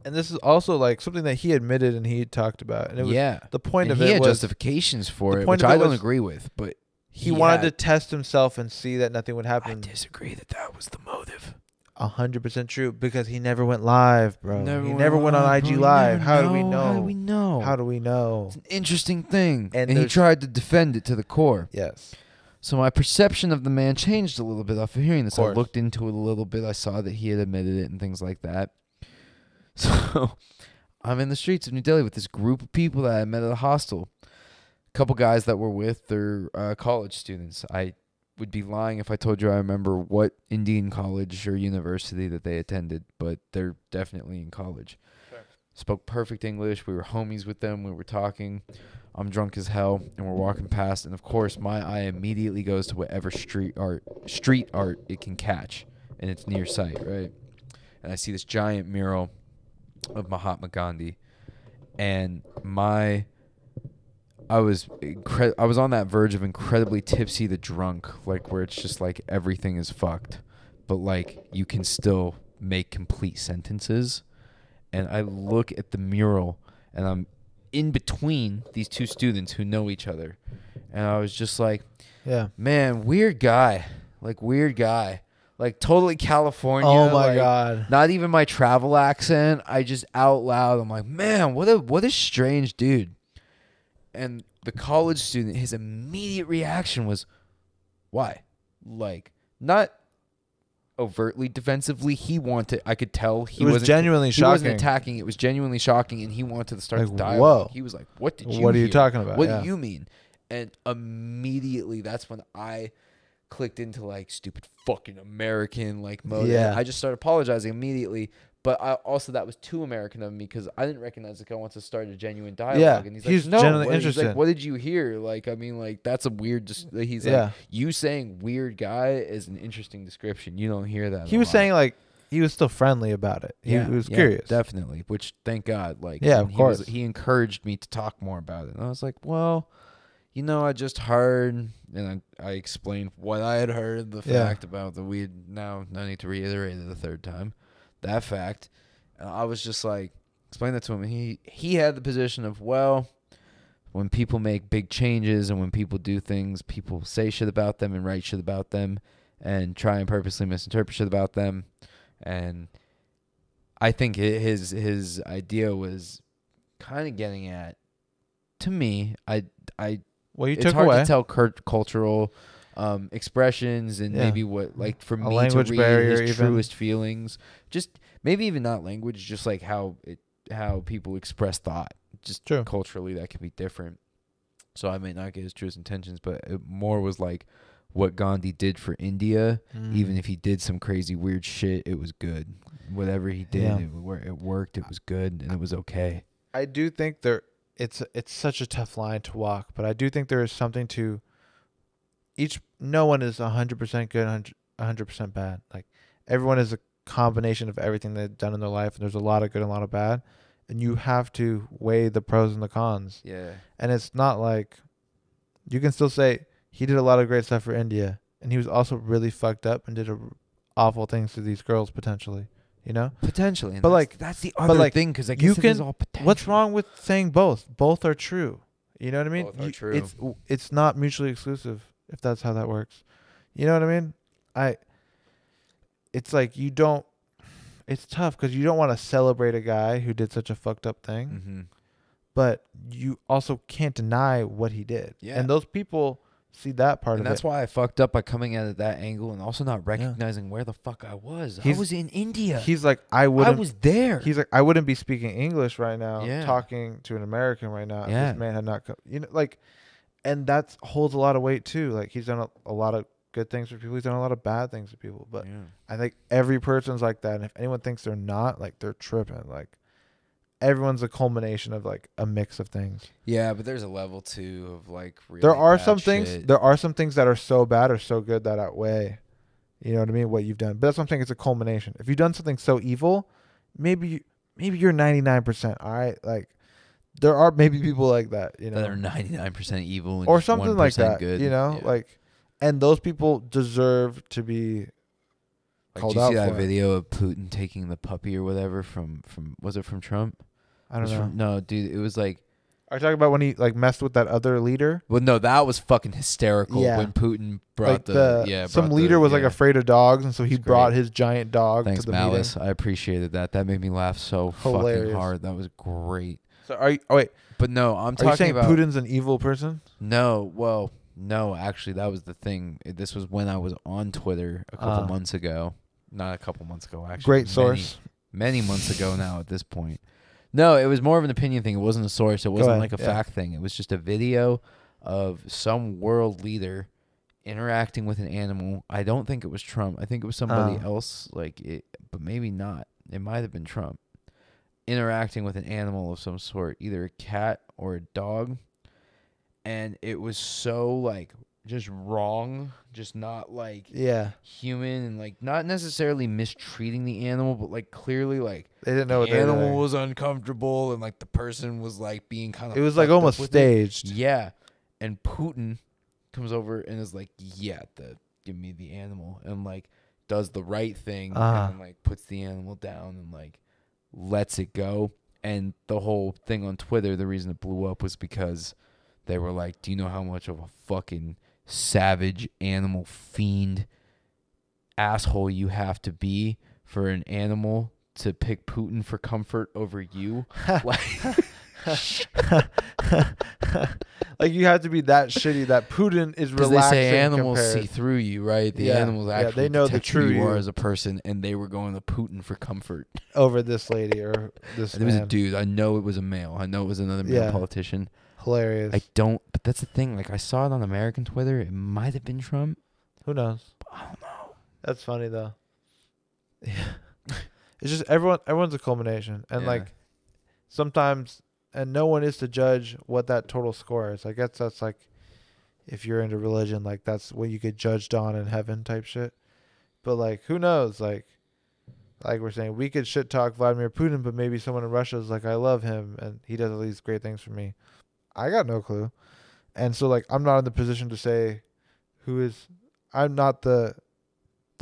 And this is also like something that he admitted and he talked about. And it was the point of it was... he had justifications for it, which I don't agree with, but... He wanted to test himself and see that nothing would happen. I disagree that was the motive. 100% true, because he never went live, bro. He never went on IG Live. How do we know? How do we know? How do we know? It's an interesting thing. And he tried to defend it to the core. Yes. So my perception of the man changed a little bit after hearing this. I looked into it a little bit. I saw that he had admitted it and things like that. So I'm in the streets of New Delhi with this group of people that I met at a hostel. A couple guys that were with their college students. I would be lying if I told you I remember what Indian college or university that they attended, but they're definitely in college. Sure. Spoke perfect English. We were homies with them. We were talking. I'm drunk as hell, and we're walking past, and of course my eye immediately goes to whatever street art it can catch, and it's near sight, right? And I see this giant mural of Mahatma Gandhi, and I was on that verge of incredibly tipsy to drunk, like where it's just like everything is fucked, but like you can still make complete sentences. And I look at the mural, and I'm in between these two students who know each other, and I was just like, man, weird guy, like totally California. Oh my God. Not even my travel accent. I just out loud, I'm like, man, what a strange dude. And the college student, his immediate reaction was, why? Like, not overtly defensively. I could tell he wasn't genuinely shocking. He wasn't attacking. It was genuinely shocking, and he wanted to start the dialogue. Whoa. He was like, what did you What are you hear? talking about? What do you mean? And immediately, that's when I clicked into like stupid fucking American like mode. Yeah. I just started apologizing immediately. But that was too American of me, because I didn't recognize the guy wants to start a genuine dialogue. Yeah, and he's like, no, genuinely interested. He's like, what did you hear? Like, I mean, like, that's a weird. He's like, you saying weird guy is an interesting description. You don't hear that. He was saying like he was still friendly about it. He was curious, definitely. Which thank God. Like, of course, he encouraged me to talk more about it. And I was like, well, I just heard, and I explained what I had heard, the fact about the weed. Now, no need to reiterate it a third time. That fact. I was just like, explain that to him. And he had the position of, well, when people make big changes and when people do things, people say shit about them and write shit about them and try and purposely misinterpret shit about them. And I think his idea was kind of getting at, to me, well, it's hard to tell cultural expressions and maybe what, like, for me to read his truest feelings, just maybe even not language, just like how people express thought, just culturally that can be different. So I may not get his truest intentions, but it more was like what Gandhi did for India. Even if he did some crazy weird shit, it was good. Whatever he did, it worked. It was good, and it was okay. I do think it's such a tough line to walk, but I do think there is something to no one is 100% good, 100% bad. Like, everyone is a combination of everything they've done in their life, and there's a lot of good and a lot of bad, and you have to weigh the pros and the cons. Yeah. And it's not like, you can still say he did a lot of great stuff for India, and he was also really fucked up and did awful things to these girls potentially. you know? Potentially. But like that's the other thing, because I guess it is all potential. What's wrong with saying both? Both are true. You know what I mean? Both are true. It's not mutually exclusive if that's how that works. You know what I mean? It's like you don't. It's tough because you don't want to celebrate a guy who did such a fucked up thing, Mm-hmm. but you also can't deny what he did. Yeah. And those people see that part of it. And that's why I fucked up by coming at it that angle and also not recognizing where the fuck I was. I was in India. He's like, I was there. He's like, I wouldn't be speaking English right now, Yeah. talking to an American right now. Yeah. This man had not come, you know, like, and that holds a lot of weight too. Like he's done a lot of good things for people. He's done a lot of bad things for people. But I think every person's like that. And if anyone thinks they're not, like they're tripping. Like everyone's a culmination of like a mix of things. Yeah, but there's a level too of like really there are bad some shit. things. There are some things that are so bad or so good that outweigh, you know what I mean, what you've done. But that's what I'm saying. It's a culmination. If you've done something so evil, maybe you're 99%. All right, like there are maybe people like that, you know, that are 99% evil and or something like that. good. You know, Yeah. like, and those people deserve to be called did you out see that for it. video of Putin taking the puppy or whatever from was it from Trump? I don't know. No, dude, it was like. Are you talking about when he like messed with that other leader? Well, no, that was fucking hysterical when Putin brought like some leader was like afraid of dogs, and so he brought his giant dog Thanks, to the Malice. meeting. I appreciated that. That made me laugh so fucking hard. That was great. So are you? Oh wait, but no, I'm talking you saying about Putin's an evil person? No, well, no, actually, that was the thing. This was when I was on Twitter a couple months ago. Not a couple months ago, actually. Great source. Many months ago now at this point. No, it was more of an opinion thing. It wasn't a source. It wasn't like a fact thing. It was just a video of some world leader interacting with an animal. I don't think it was Trump. I think it was somebody else, but maybe not. It might have been Trump. Interacting with an animal of some sort, either a cat or a dog. And it was so, like, just wrong, just not, like, human, and, like, not necessarily mistreating the animal, but, like, clearly, like, they didn't know the animal was uncomfortable, and, like, the person was, like, being kind of, it was, like, almost staged. Yeah. And Putin comes over and is like, give me the animal, and, like, does the right thing, and, like, puts the animal down, and, like, lets it go. And the whole thing on Twitter, the reason it blew up was because they were like, do you know how much of a fucking savage animal fiend asshole you have to be for an animal to pick Putin for comfort over you? Like you have to be that shitty that Putin is relaxing. They say animals see through you, right? The animals actually they know the true you are as a person, and they were going to Putin for comfort over this lady or this man. It was a dude. I know it was a male. I know it was another male politician. Hilarious. But that's the thing. Like, I saw it on American Twitter. It might have been Trump. Who knows? But I don't know. That's funny though. Yeah. It's just everyone's a culmination, and like sometimes, and no one is to judge what that total score is. I guess that's like, if you're into religion, like that's what you get judged on in heaven type shit. But like, who knows? Like we're saying, we could shit talk Vladimir Putin, but maybe someone in Russia is like, I love him and he does all these great things for me. I got no clue. And so like, I'm not in the position to say I'm not the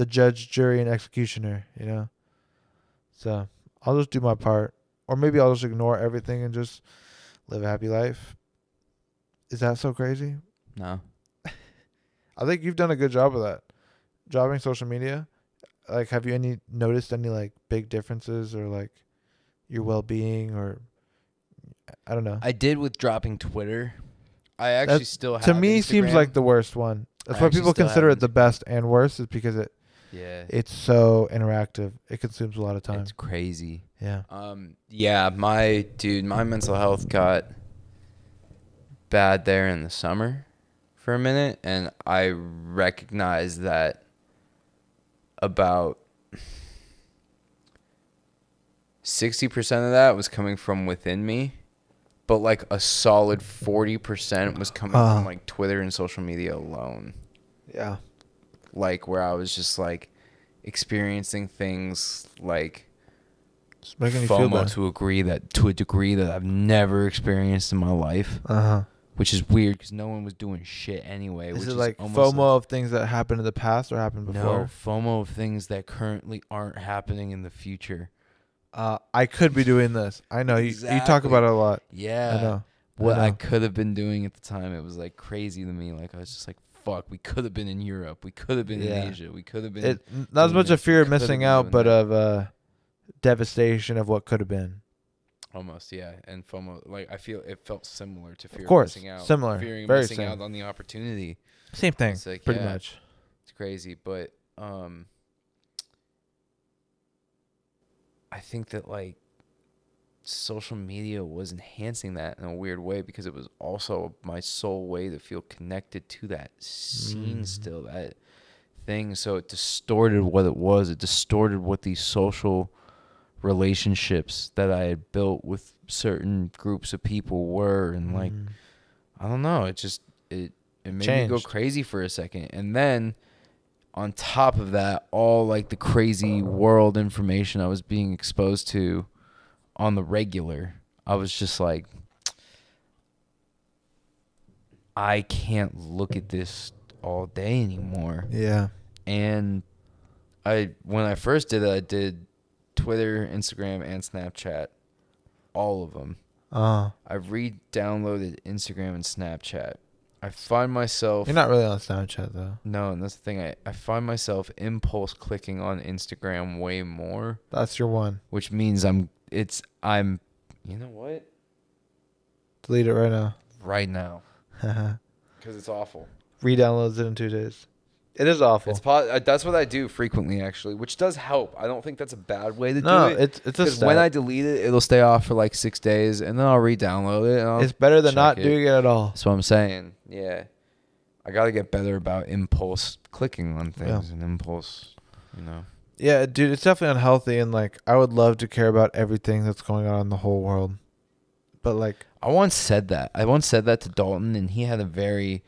judge, jury, and executioner, you know? So I'll just do my part. Or maybe I'll just ignore everything and just live a happy life. Is that so crazy? No. I think you've done a good job of that. Dropping social media. Like, have you noticed any like big differences or like your well-being, or I don't know. I did with dropping Twitter. I actually still have to me Instagram. Seems like the worst one. That's why people consider it the best and worst, is because it's so interactive. It consumes a lot of time. It's crazy. Yeah. My mental health got bad there in the summer for a minute, and I recognized that about 60% of that was coming from within me, but like a solid 40% was coming from like Twitter and social media alone. Yeah. Like where I was just like experiencing things like FOMO to a degree that I've never experienced in my life. which is weird because no one was doing shit anyway. Is it like FOMO of things that happened in the past or happened before? No, FOMO of things that currently aren't happening in the future. I could be doing this. I know. Exactly. You talk about it a lot. Yeah. I know. What I could have been doing at the time, it was like crazy to me. Like I was just like, fuck, we could have been in Europe. We could have been in Asia. We could have been. Not as much a fear of missing out, but of devastation of what could have been. Almost, yeah. And FOMO, like I feel it felt similar to fear of course, of missing out. Similar. Fearing of Very missing same. out on the opportunity. Same thing. It's like, pretty much. It's crazy, but I think that like social media was enhancing that in a weird way because it was also my sole way to feel connected to that scene still, that thing. So it distorted what it was. It distorted what these social relationships that I had built with certain groups of people were. And like, I don't know, it just, it made Changed. me go crazy for a second. And then on top of that, all like the crazy world information I was being exposed to on the regular, I was just like, I can't look at this all day anymore. Yeah. And when I first did it, I did Twitter, Instagram, and Snapchat, all of them. I re-downloaded Instagram and Snapchat. I find myself... You're not really on Snapchat, though. No, and that's the thing. I find myself impulse clicking on Instagram way more. That's your one. Which means I'm... You know what? Delete it right now. Right now. Because it's awful. Re-downloads it in 2 days. It is awful. That's what I do frequently, actually, which does help. I don't think that's a bad way to do it. No, it's a step. When I delete it, it'll stay off for like 6 days, and then I'll re-download it. And it's better than not doing it at all. That's what I'm saying. Yeah. I got to get better about impulse clicking on things and impulse, you know. Yeah, dude, it's definitely unhealthy, and like I would love to care about everything that's going on in the whole world. But like I once said that to Dalton, and he had a very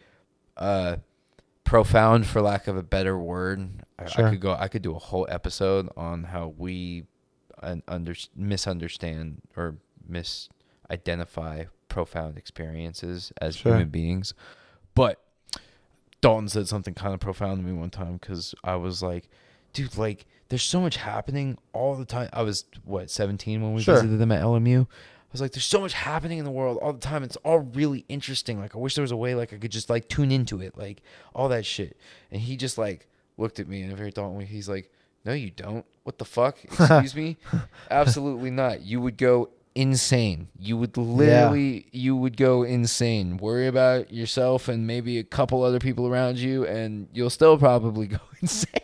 profound, for lack of a better word. Sure. I could do a whole episode on how we misunderstand or misidentify profound experiences as human beings. But Dalton said something kind of profound to me one time because I was like, dude, like there's so much happening all the time. I was 17 when we visited them at LMU. I was like, there's so much happening in the world all the time. It's all really interesting. Like, I wish there was a way, like, I could just, like, tune into it. Like, all that shit. And he just, like, looked at me in a very Dalton way. He's like, no, you don't. What the fuck? Excuse me? Absolutely not. You would go insane. You would literally, you would go insane. Worry about yourself and maybe a couple other people around you, and you'll still probably go insane.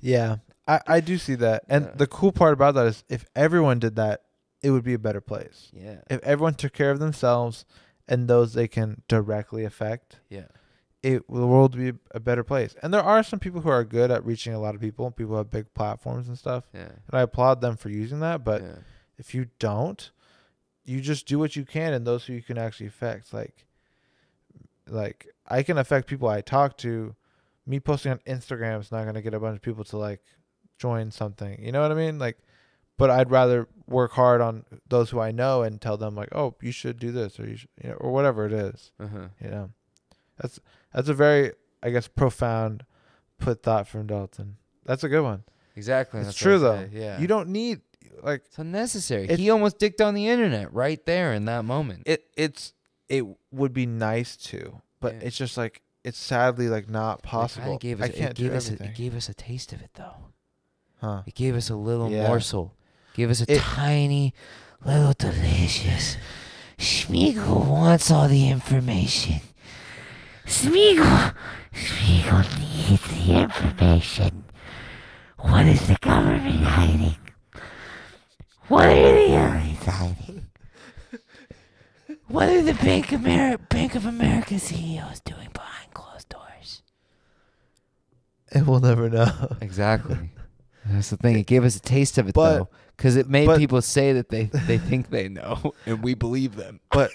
Yeah, I do see that. And the cool part about that is if everyone did that, it would be a better place. Yeah. If everyone took care of themselves and those they can directly affect, the world would be a better place. And there are some people who are good at reaching a lot of people. People who have big platforms and stuff. Yeah. And I applaud them for using that. But if you don't, you just do what you can and those who you can actually affect. Like I can affect people I talk to. Me posting on Instagram is not going to get a bunch of people to like join something. You know what I mean? Like, but I'd rather work hard on those who I know and tell them like, oh, you should do this or you should, you know, or whatever it is. You know, that's a very, I guess, profound thought from Dalton. That's a good one. Exactly. It's true though. Yeah. You don't need like it's unnecessary. He almost dicked on the internet right there in that moment. It would be nice to, but it's just like it's sadly like not possible. I can't do everything. It gave us a taste of it though. Huh. It gave us a little morsel. Give us a tiny, little delicious. Smeagol wants all the information. Smeagol needs the information. What is the government hiding? What are the aliens hiding? What are the Bank of America CEOs doing behind closed doors? And we'll never know. Exactly. That's the thing. It gave us a taste of it, though, because it made people say that they think they know, and we believe them. But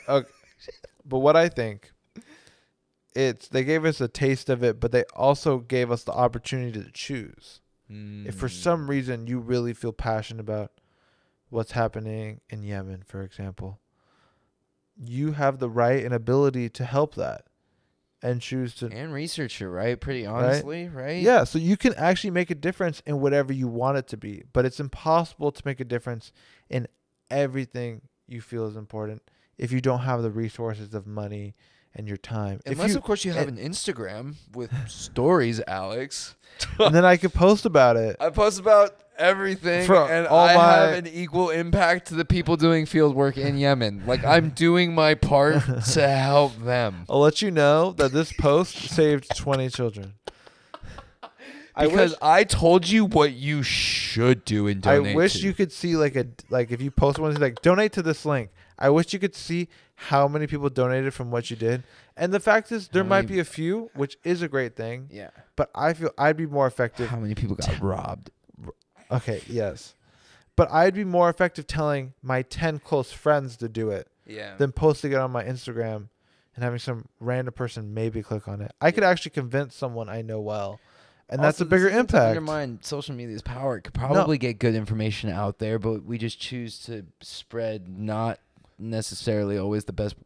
what I think, they gave us a taste of it, but they also gave us the opportunity to choose. If for some reason you really feel passionate about what's happening in Yemen, for example, you have the right and ability to help that and choose to. And research it, right? Pretty honestly, right? Yeah, so you can actually make a difference in whatever you want it to be, but it's impossible to make a difference in everything you feel is important if you don't have the resources of money and your time. Unless, of course, you have an Instagram with stories, Alex. And then I could post about it. I post about everything, and I have an equal impact to the people doing field work in Yemen. Like, I'm doing my part to help them. I'll let you know that this post saved 20 children. Because I told you what you should do and donate. I wish you could see like if you post one like donate to this link. I wish you could see how many people donated from what you did. And the fact is there might be a few, which is a great thing. Yeah. But I feel I'd be more effective. How many people got robbed? Okay, yes. But I'd be more effective telling my 10 close friends to do it than posting it on my Instagram and having some random person maybe click on it. I could actually convince someone I know well. And also, that's a bigger impact. Undermine social media's power. It could probably get good information out there, but we just choose to spread not necessarily always the best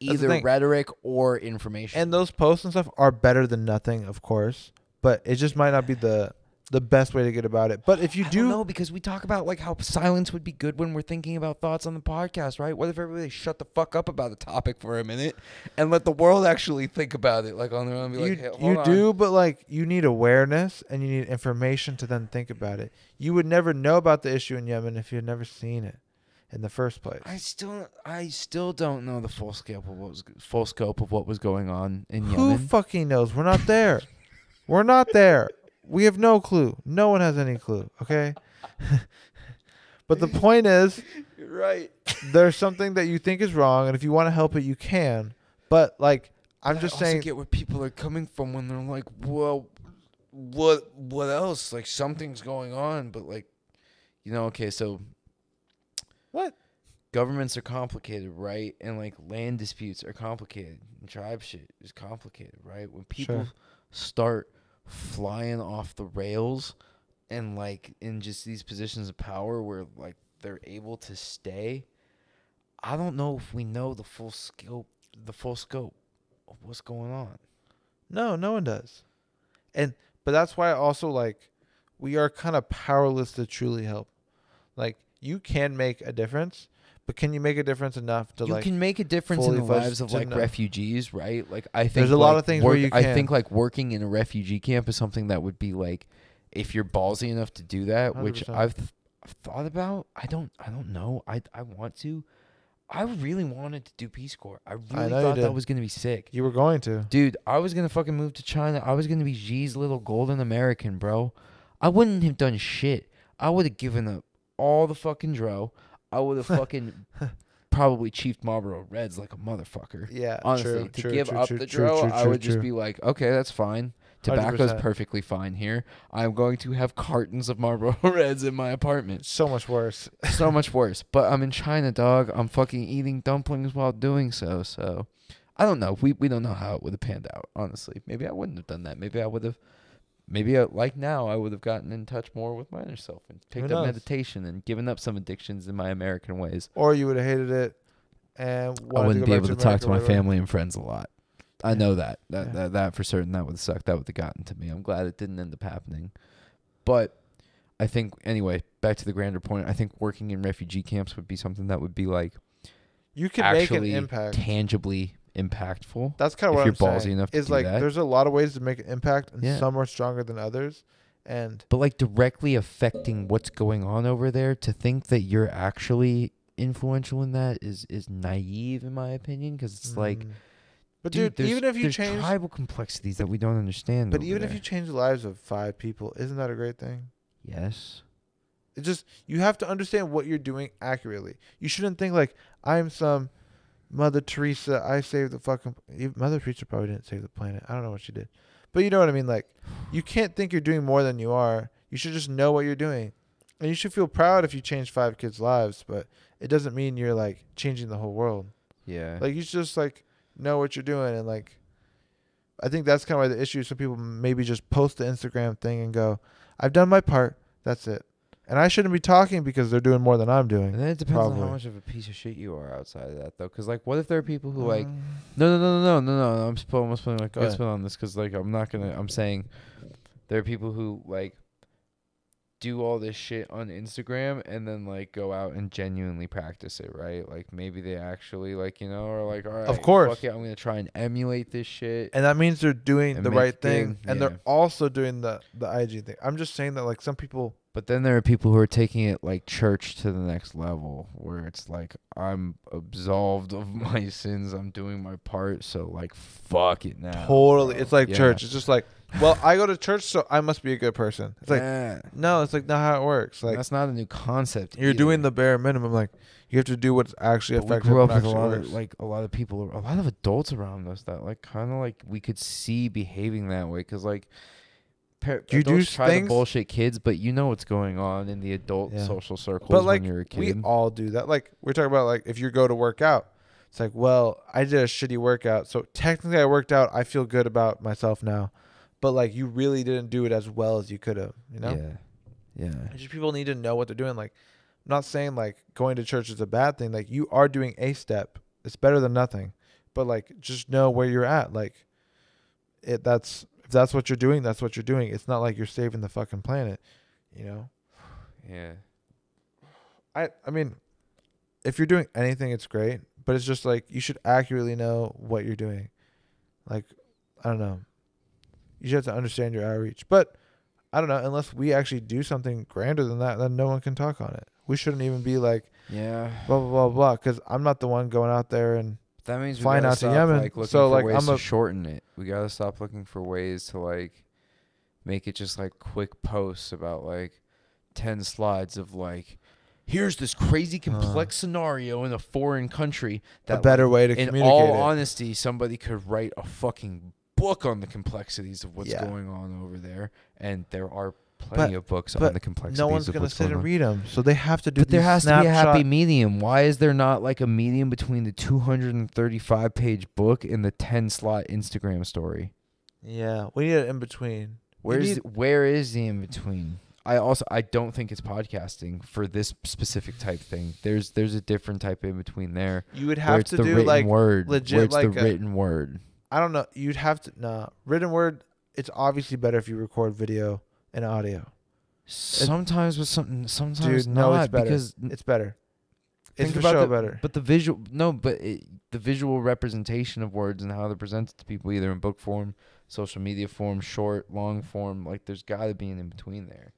either rhetoric or information. And those posts and stuff are better than nothing, of course, but it just might not be the best way to get about it. But if you do, no, because we talk about like how silence would be good when we're thinking about thoughts on the podcast, right? What if everybody shut the fuck up about a topic for a minute and let the world actually think about it, like on their own? Be like, hey, hold on. Do, but like you need awareness and you need information to then think about it. You would never know about the issue in Yemen if you had never seen it in the first place. I still don't know the full scope of what was going on in Yemen. Who fucking knows? We're not there. We're not there. We have no clue. No one has any clue, okay? But the point is, you're right. There's something that you think is wrong, and if you want to help it, you can. But, like, I'm just saying. I get where people are coming from when they're like, well, what else? Like, something's going on, but, like, okay, so. What? Governments are complicated, right? And, like, land disputes are complicated. And tribe shit is complicated, right? When people start flying off the rails and like in just these positions of power where like they're able to stay, I don't know if we know the full scope of what's going on. No one does. But that's why also like we are kind of powerless to truly help. Like you can make a difference, but can you make a difference enough to you can make a difference in the lives of like refugees, right? Like I think there's a lot of things where you can. I think like working in a refugee camp is something that would be like, if you're ballsy enough to do that, 100%. Which I've thought about. I don't know. I want to. I really wanted to do Peace Corps. I really thought that was gonna be sick. You were going to, dude. I was gonna fucking move to China. I was gonna be Xi's little golden American, bro. I wouldn't have done shit. I would have given up all the fucking dro. I would have fucking probably chiefed Marlboro Reds like a motherfucker. Yeah, honestly, to give up the dro, I would just be like, okay, that's fine. Tobacco's 100%. Perfectly fine here. I'm going to have cartons of Marlboro Reds in my apartment. So much worse. So much worse. But I'm in China, dog. I'm fucking eating dumplings while doing so. So I don't know. We don't know how it would have panned out, honestly. Maybe I wouldn't have done that. Maybe I would have. Maybe like now, I would have gotten in touch more with my inner self and picked up meditation and given up some addictions in my American ways. Or you would have hated it, and I wouldn't be able to talk to my family and friends a lot. I know that for certain. That would have sucked. That would have gotten to me. I'm glad it didn't end up happening. But I think anyway, back to the grander point. I think working in refugee camps would be something that would be like you can make an impact, tangibly impactful. That's kind of what I'm saying. If you're ballsy enough to do like that. There's a lot of ways to make an impact, and some are stronger than others. But like directly affecting what's going on over there, to think that you're actually influential in that is naive in my opinion, because it's like. But dude, even if you change tribal complexities that we don't understand. But even if you change the lives of 5 people, isn't that a great thing? Yes. It just you have to understand what you're doing accurately. You shouldn't think like I'm some Mother Teresa. I saved the fucking Mother Teresa probably didn't save the planet. I don't know what she did, but you know what I mean. Like you can't think you're doing more than you are. You should just know what you're doing, and you should feel proud if you change 5 kids' lives. But it doesn't mean you're like changing the whole world. Yeah. Like you should just like know what you're doing, and like I think that's kind of why the issue is some people maybe just post the Instagram thing and go, I've done my part, that's it, And I shouldn't be talking because they're doing more than I'm doing. And then it depends on how much of a piece of shit you are outside of that, though. Because, like, what if there are people who, like, no. I'm almost putting, like, a good spin on this because, like, I'm saying there are people who, like, do all this shit on Instagram and then, like, go out and genuinely practice it, right? Like, maybe they actually, like, you know, are like, all right, of course, fuck it, I'm going to try and emulate this shit. And that means they're doing the right thing. And they're also doing the IG thing. I'm just saying that, like, some people. But then there are people who are taking it, like, church to the next level where it's like, I'm absolved of my sins. I'm doing my part. So, like, fuck it now. Totally. Bro. It's like church. It's just like, well, I go to church, so I must be a good person. It's like, no, it's like not how it works. Like, that's not a new concept. You're doing the bare minimum. Like, you have to do what's actually effective. We grew up with a lot of people, a lot of adults around us that, like, kind of like we could see behaving that way. Because, like, you do try to bullshit kids, but you know what's going on in the adult social circles when you're a kid. We all do that. Like, we're talking about, like, if you go to work out, it's like, well, I did a shitty workout, so technically I worked out. I feel good about myself now. But, like, you really didn't do it as well as you could have, you know? Yeah. Just people need to know what they're doing. Like, I'm not saying, like, going to church is a bad thing. Like, you are doing a step. It's better than nothing. But, like, just know where you're at. Like, if that's what you're doing, that's what you're doing. It's not like you're saving the fucking planet, you know? Yeah. I mean, if you're doing anything, it's great. But it's just, like, you should accurately know what you're doing. Like, I don't know. You just have to understand your outreach. But, I don't know, unless we actually do something grander than that, then no one can talk on it. We shouldn't even be like, blah, blah, blah, blah, because I'm not the one going out there and that means flying out to Yemen. Like, looking for ways to shorten it. We got to stop looking for ways to, like, make it just, like, quick posts about, like, 10 slides of, like, here's this crazy complex scenario in a foreign country. That, a better way to communicate it. In all honesty, somebody could write a fucking book on the complexities of what's going on over there, and there are plenty of books on the complexities. No one's gonna sit and read them, so they have to do. But there has to be a happy medium. Why is there not, like, a medium between the 235-page book and the 10-slot Instagram story? Yeah, we need an in between. Where is the in between? I don't think it's podcasting for this specific type thing. There's a different type in between there. You would have to do, like, legit, where it's like the written word. I don't know. You'd have to written word. It's obviously better if you record video and audio. Sometimes with something. Sometimes dude, not. No, it's better. Because it's better. It's for sure better. But the visual, the visual representation of words and how they're presented to people, either in book form, social media form, short, long form. Like, there's got to be an in between there,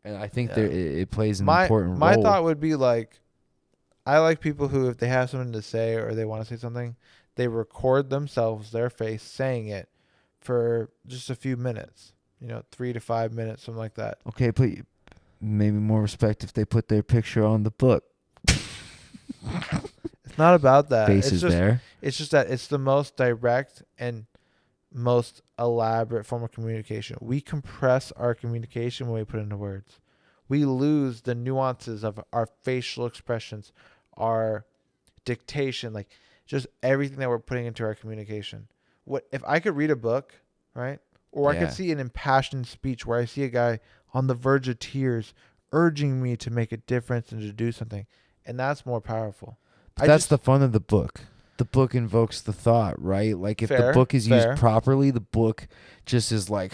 and I think it plays an important role. My thought would be, like, I like people who, if they have something to say or they want to say something, they record themselves, their face, saying it for just a few minutes. 3 to 5 minutes, something like that. Okay, but maybe more respect if they put their picture on the book. It's not about that. Faces there. It's just that it's the most direct and most elaborate form of communication. We compress our communication when we put it into words. We lose the nuances of our facial expressions, our dictation, like, just everything that we're putting into our communication. What if I could read a book, right? Or I could see an impassioned speech where I see a guy on the verge of tears urging me to make a difference and to do something. And that's more powerful. But that's the fun of the book. The book invokes the thought, right? Like, if the book is used properly, the book just is like,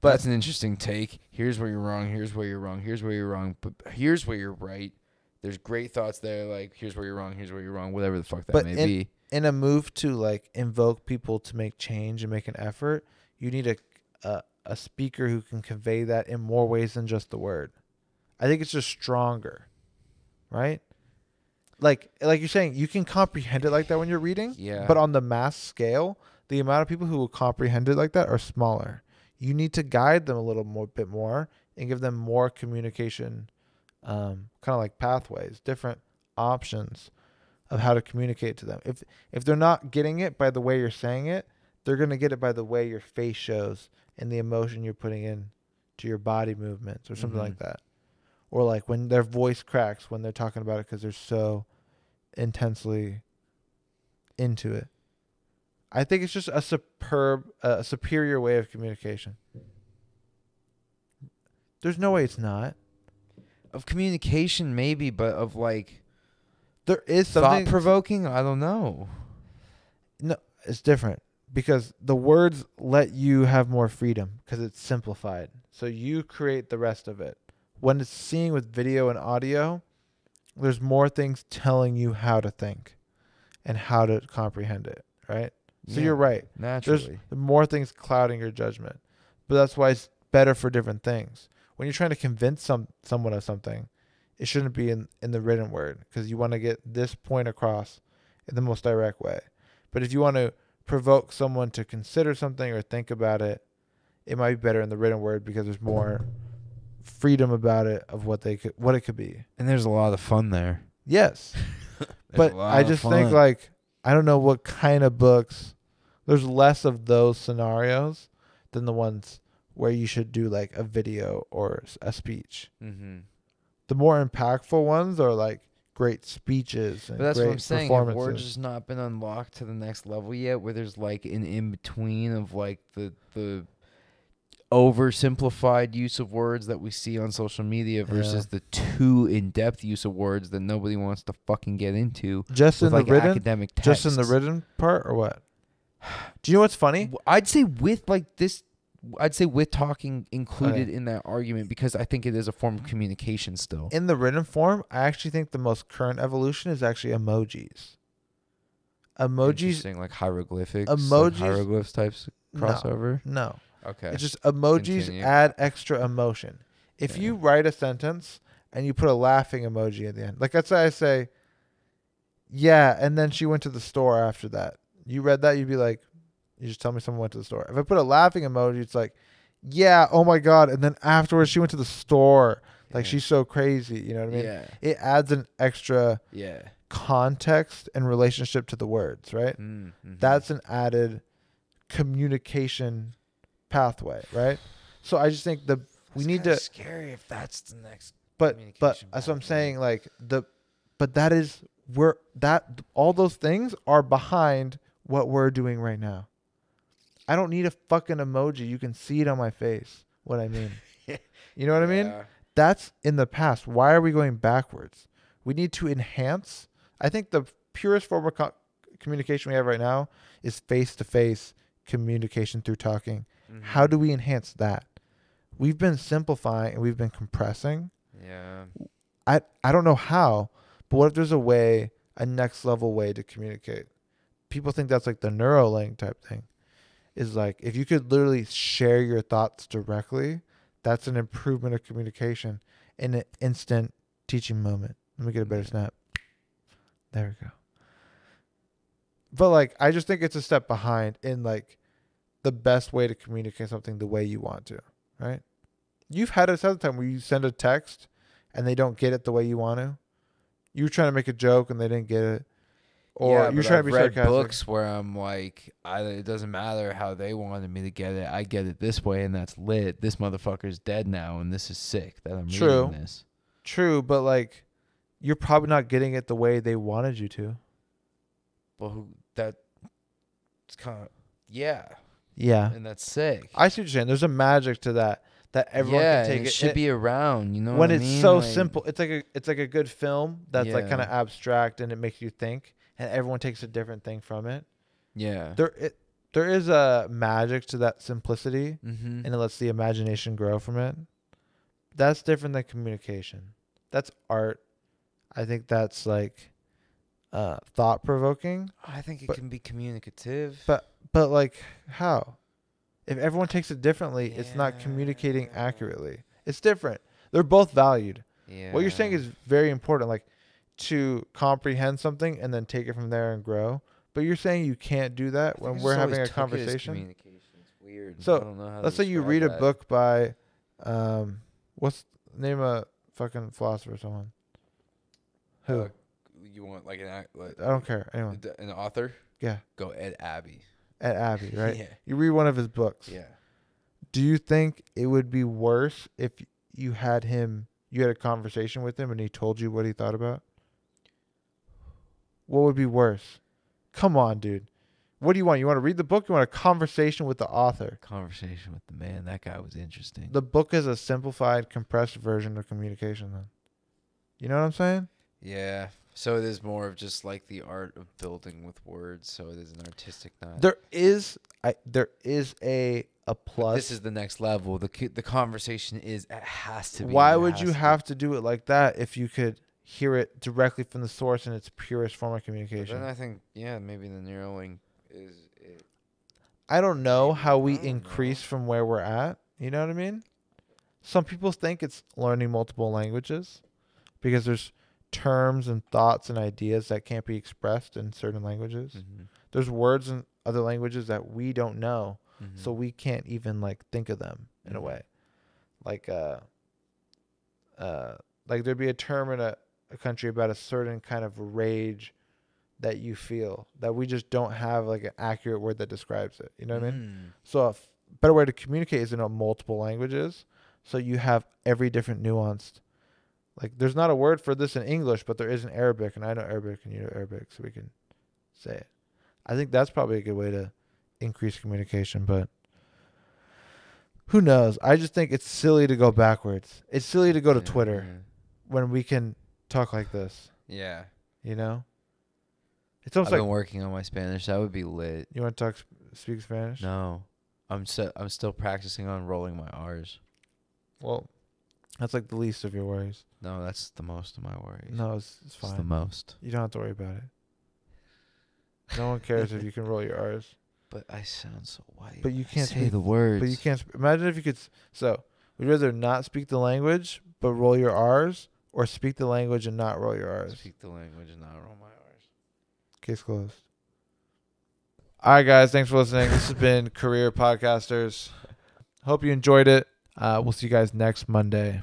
that's an interesting take. Here's where you're wrong. Here's where you're wrong. Here's where you're wrong. But here's where you're right. There's great thoughts there. Like, here's where you're wrong. Here's where you're wrong. Whatever the fuck that may be. In a move to, like, invoke people to make change and make an effort, you need a speaker who can convey that in more ways than just the word. I think it's just stronger, right? Like you're saying, you can comprehend it like that when you're reading. Yeah. But on the mass scale, the amount of people who will comprehend it like that are smaller. You need to guide them a bit more and give them more communication, kind of like pathways, different options of how to communicate to them. If they're not getting it by the way you're saying it, they're going to get it by the way your face shows and the emotion you're putting in to your body movements or something like that. Or, like, when their voice cracks when they're talking about it because they're so intensely into it. I think it's just a superior way of communication. There's no way it's not. Of communication, maybe, but of like there is something thought-provoking. I don't know. No, it's different because the words let you have more freedom because it's simplified. So you create the rest of it. When it's seeing with video and audio, there's more things telling you how to think and how to comprehend it, right? So you're right. Naturally. There's more things clouding your judgment. But that's why it's better for different things. When you're trying to convince someone of something, it shouldn't be in the written word because you want to get this point across in the most direct way. But if you want to provoke someone to consider something or think about it, it might be better in the written word because there's more freedom about it of what it could be. And there's a lot of fun there. Yes. But I just think like, I don't know what kind of books, there's less of those scenarios than the ones where you should do like a video or a speech. Mm-hmm. The more impactful ones are like great speeches and but that's great what I'm saying. performances. Have words just not been unlocked to the next level yet, where there's like an in between of like the oversimplified use of words that we see on social media versus the too in-depth use of words that nobody wants to fucking get into. Just in the like written, academic texts. just in the written part, or what? Do you know what's funny? I'd say with like this. I'd say with talking included in that argument because I think it is a form of communication still. In the written form, I actually think the most current evolution is actually emojis. Emojis, like hieroglyphics, emojis, like hieroglyphs types crossover. No. Okay. It's just emojis Continue. add extra emotion. If you write a sentence and you put a laughing emoji at the end, like let's say I say, yeah, and then she went to the store after that. You read that, you'd be like, you just tell me someone went to the store. If I put a laughing emoji, it's like, yeah, oh my God. And then afterwards she went to the store. Like she's so crazy. You know what I mean? Yeah. It adds an extra context and relationship to the words, right? Mm-hmm. That's an added communication pathway, right? So I just think we need to. Scary if that's the next. But that's what I'm saying. Like but that is all those things are behind what we're doing right now. I don't need a fucking emoji. You can see it on my face. What I mean. You know what I mean? That's in the past. Why are we going backwards? We need to enhance. I think the purest form of communication we have right now is face-to-face communication through talking. Mm-hmm. How do we enhance that? We've been simplifying and we've been compressing. Yeah. I don't know how, but what if there's a next level way to communicate? People think that's like the Neuralink type thing. Is like if you could literally share your thoughts directly, that's an improvement of communication in an instant teaching moment. Let me get a better snap. There we go. But like, I just think it's a step behind in like the best way to communicate something the way you want to, right? You've had it other time where you send a text and they don't get it the way you want to. You were trying to make a joke and they didn't get it. Or you're trying to be sarcastic. I've read books where I'm like, it doesn't matter how they wanted me to get it. I get it this way, and that's lit. This motherfucker's dead now, and this is sick that I'm reading this. True, but like, you're probably not getting it the way they wanted you to. Well, that's kind of yeah, and that's sick. I see what you're saying. There's a magic to that everyone can take. It should be around. You know when what it's I mean? so like, simple. It's like a good film that's like kind of abstract and it makes you think. And everyone takes a different thing from it. Yeah. There is a magic to that simplicity, and it lets the imagination grow from it. That's different than communication. That's art. I think that's like thought-provoking. I think it can be communicative. But like how? If everyone takes it differently, it's not communicating accurately. It's different. They're both valued. Yeah. What you're saying is very important. Like, to comprehend something and then take it from there and grow. But you're saying you can't do that when we're having a conversation? It's weird. So, I don't know how let's say you read a book by, what's the name of fucking philosopher or someone? Who? You want like I don't care. Anyone. An author? Yeah. Go Ed Abbey. Ed Abbey, right? Yeah. You read one of his books. Yeah. Do you think it would be worse if you had a conversation with him and he told you what he thought about? What would be worse? Come on, dude. What do you want? You want to read the book? You want a conversation with the author? Conversation with the man. That guy was interesting. The book is a simplified, compressed version of communication, then. You know what I'm saying? Yeah. So it is more of just like the art of building with words. So it is an artistic knot. There is a plus. But this is the next level. The conversation is it has to be. Why would you have to do it like that if you could hear it directly from the source in its purest form of communication? But then I think maybe the Neuralink is it. I don't know how we increase from where we're at. You know what I mean? Some people think it's learning multiple languages because there's terms and thoughts and ideas that can't be expressed in certain languages. Mm-hmm. There's words in other languages that we don't know, so we can't even like think of them in a way. Like there'd be a term in a country about a certain kind of rage that you feel that we just don't have like an accurate word that describes it. You know what I mean? So a better way to communicate is in multiple languages. So you have every different nuanced. Like there's not a word for this in English, but there is in Arabic, and I know Arabic and you know Arabic, so we can say it. I think that's probably a good way to increase communication, but who knows? I just think it's silly to go backwards. It's silly to go to Twitter when we can talk like this. Yeah. You know? It's almost I've been working on my Spanish. That would be lit. You want to speak Spanish? No. I'm still practicing on rolling my R's. Well, that's like the least of your worries. No, that's the most of my worries. No, it's fine. It's the most. You don't have to worry about it. No one cares if you can roll your R's. But I sound so white. But you can't say the words. But you can't. Imagine if you could. So, would you rather not speak the language but roll your R's, or speak the language and not roll your R's? Speak the language and not roll my R's. Case closed. All right, guys. Thanks for listening. This has been Career Podcasters. Hope you enjoyed it. We'll see you guys next Monday.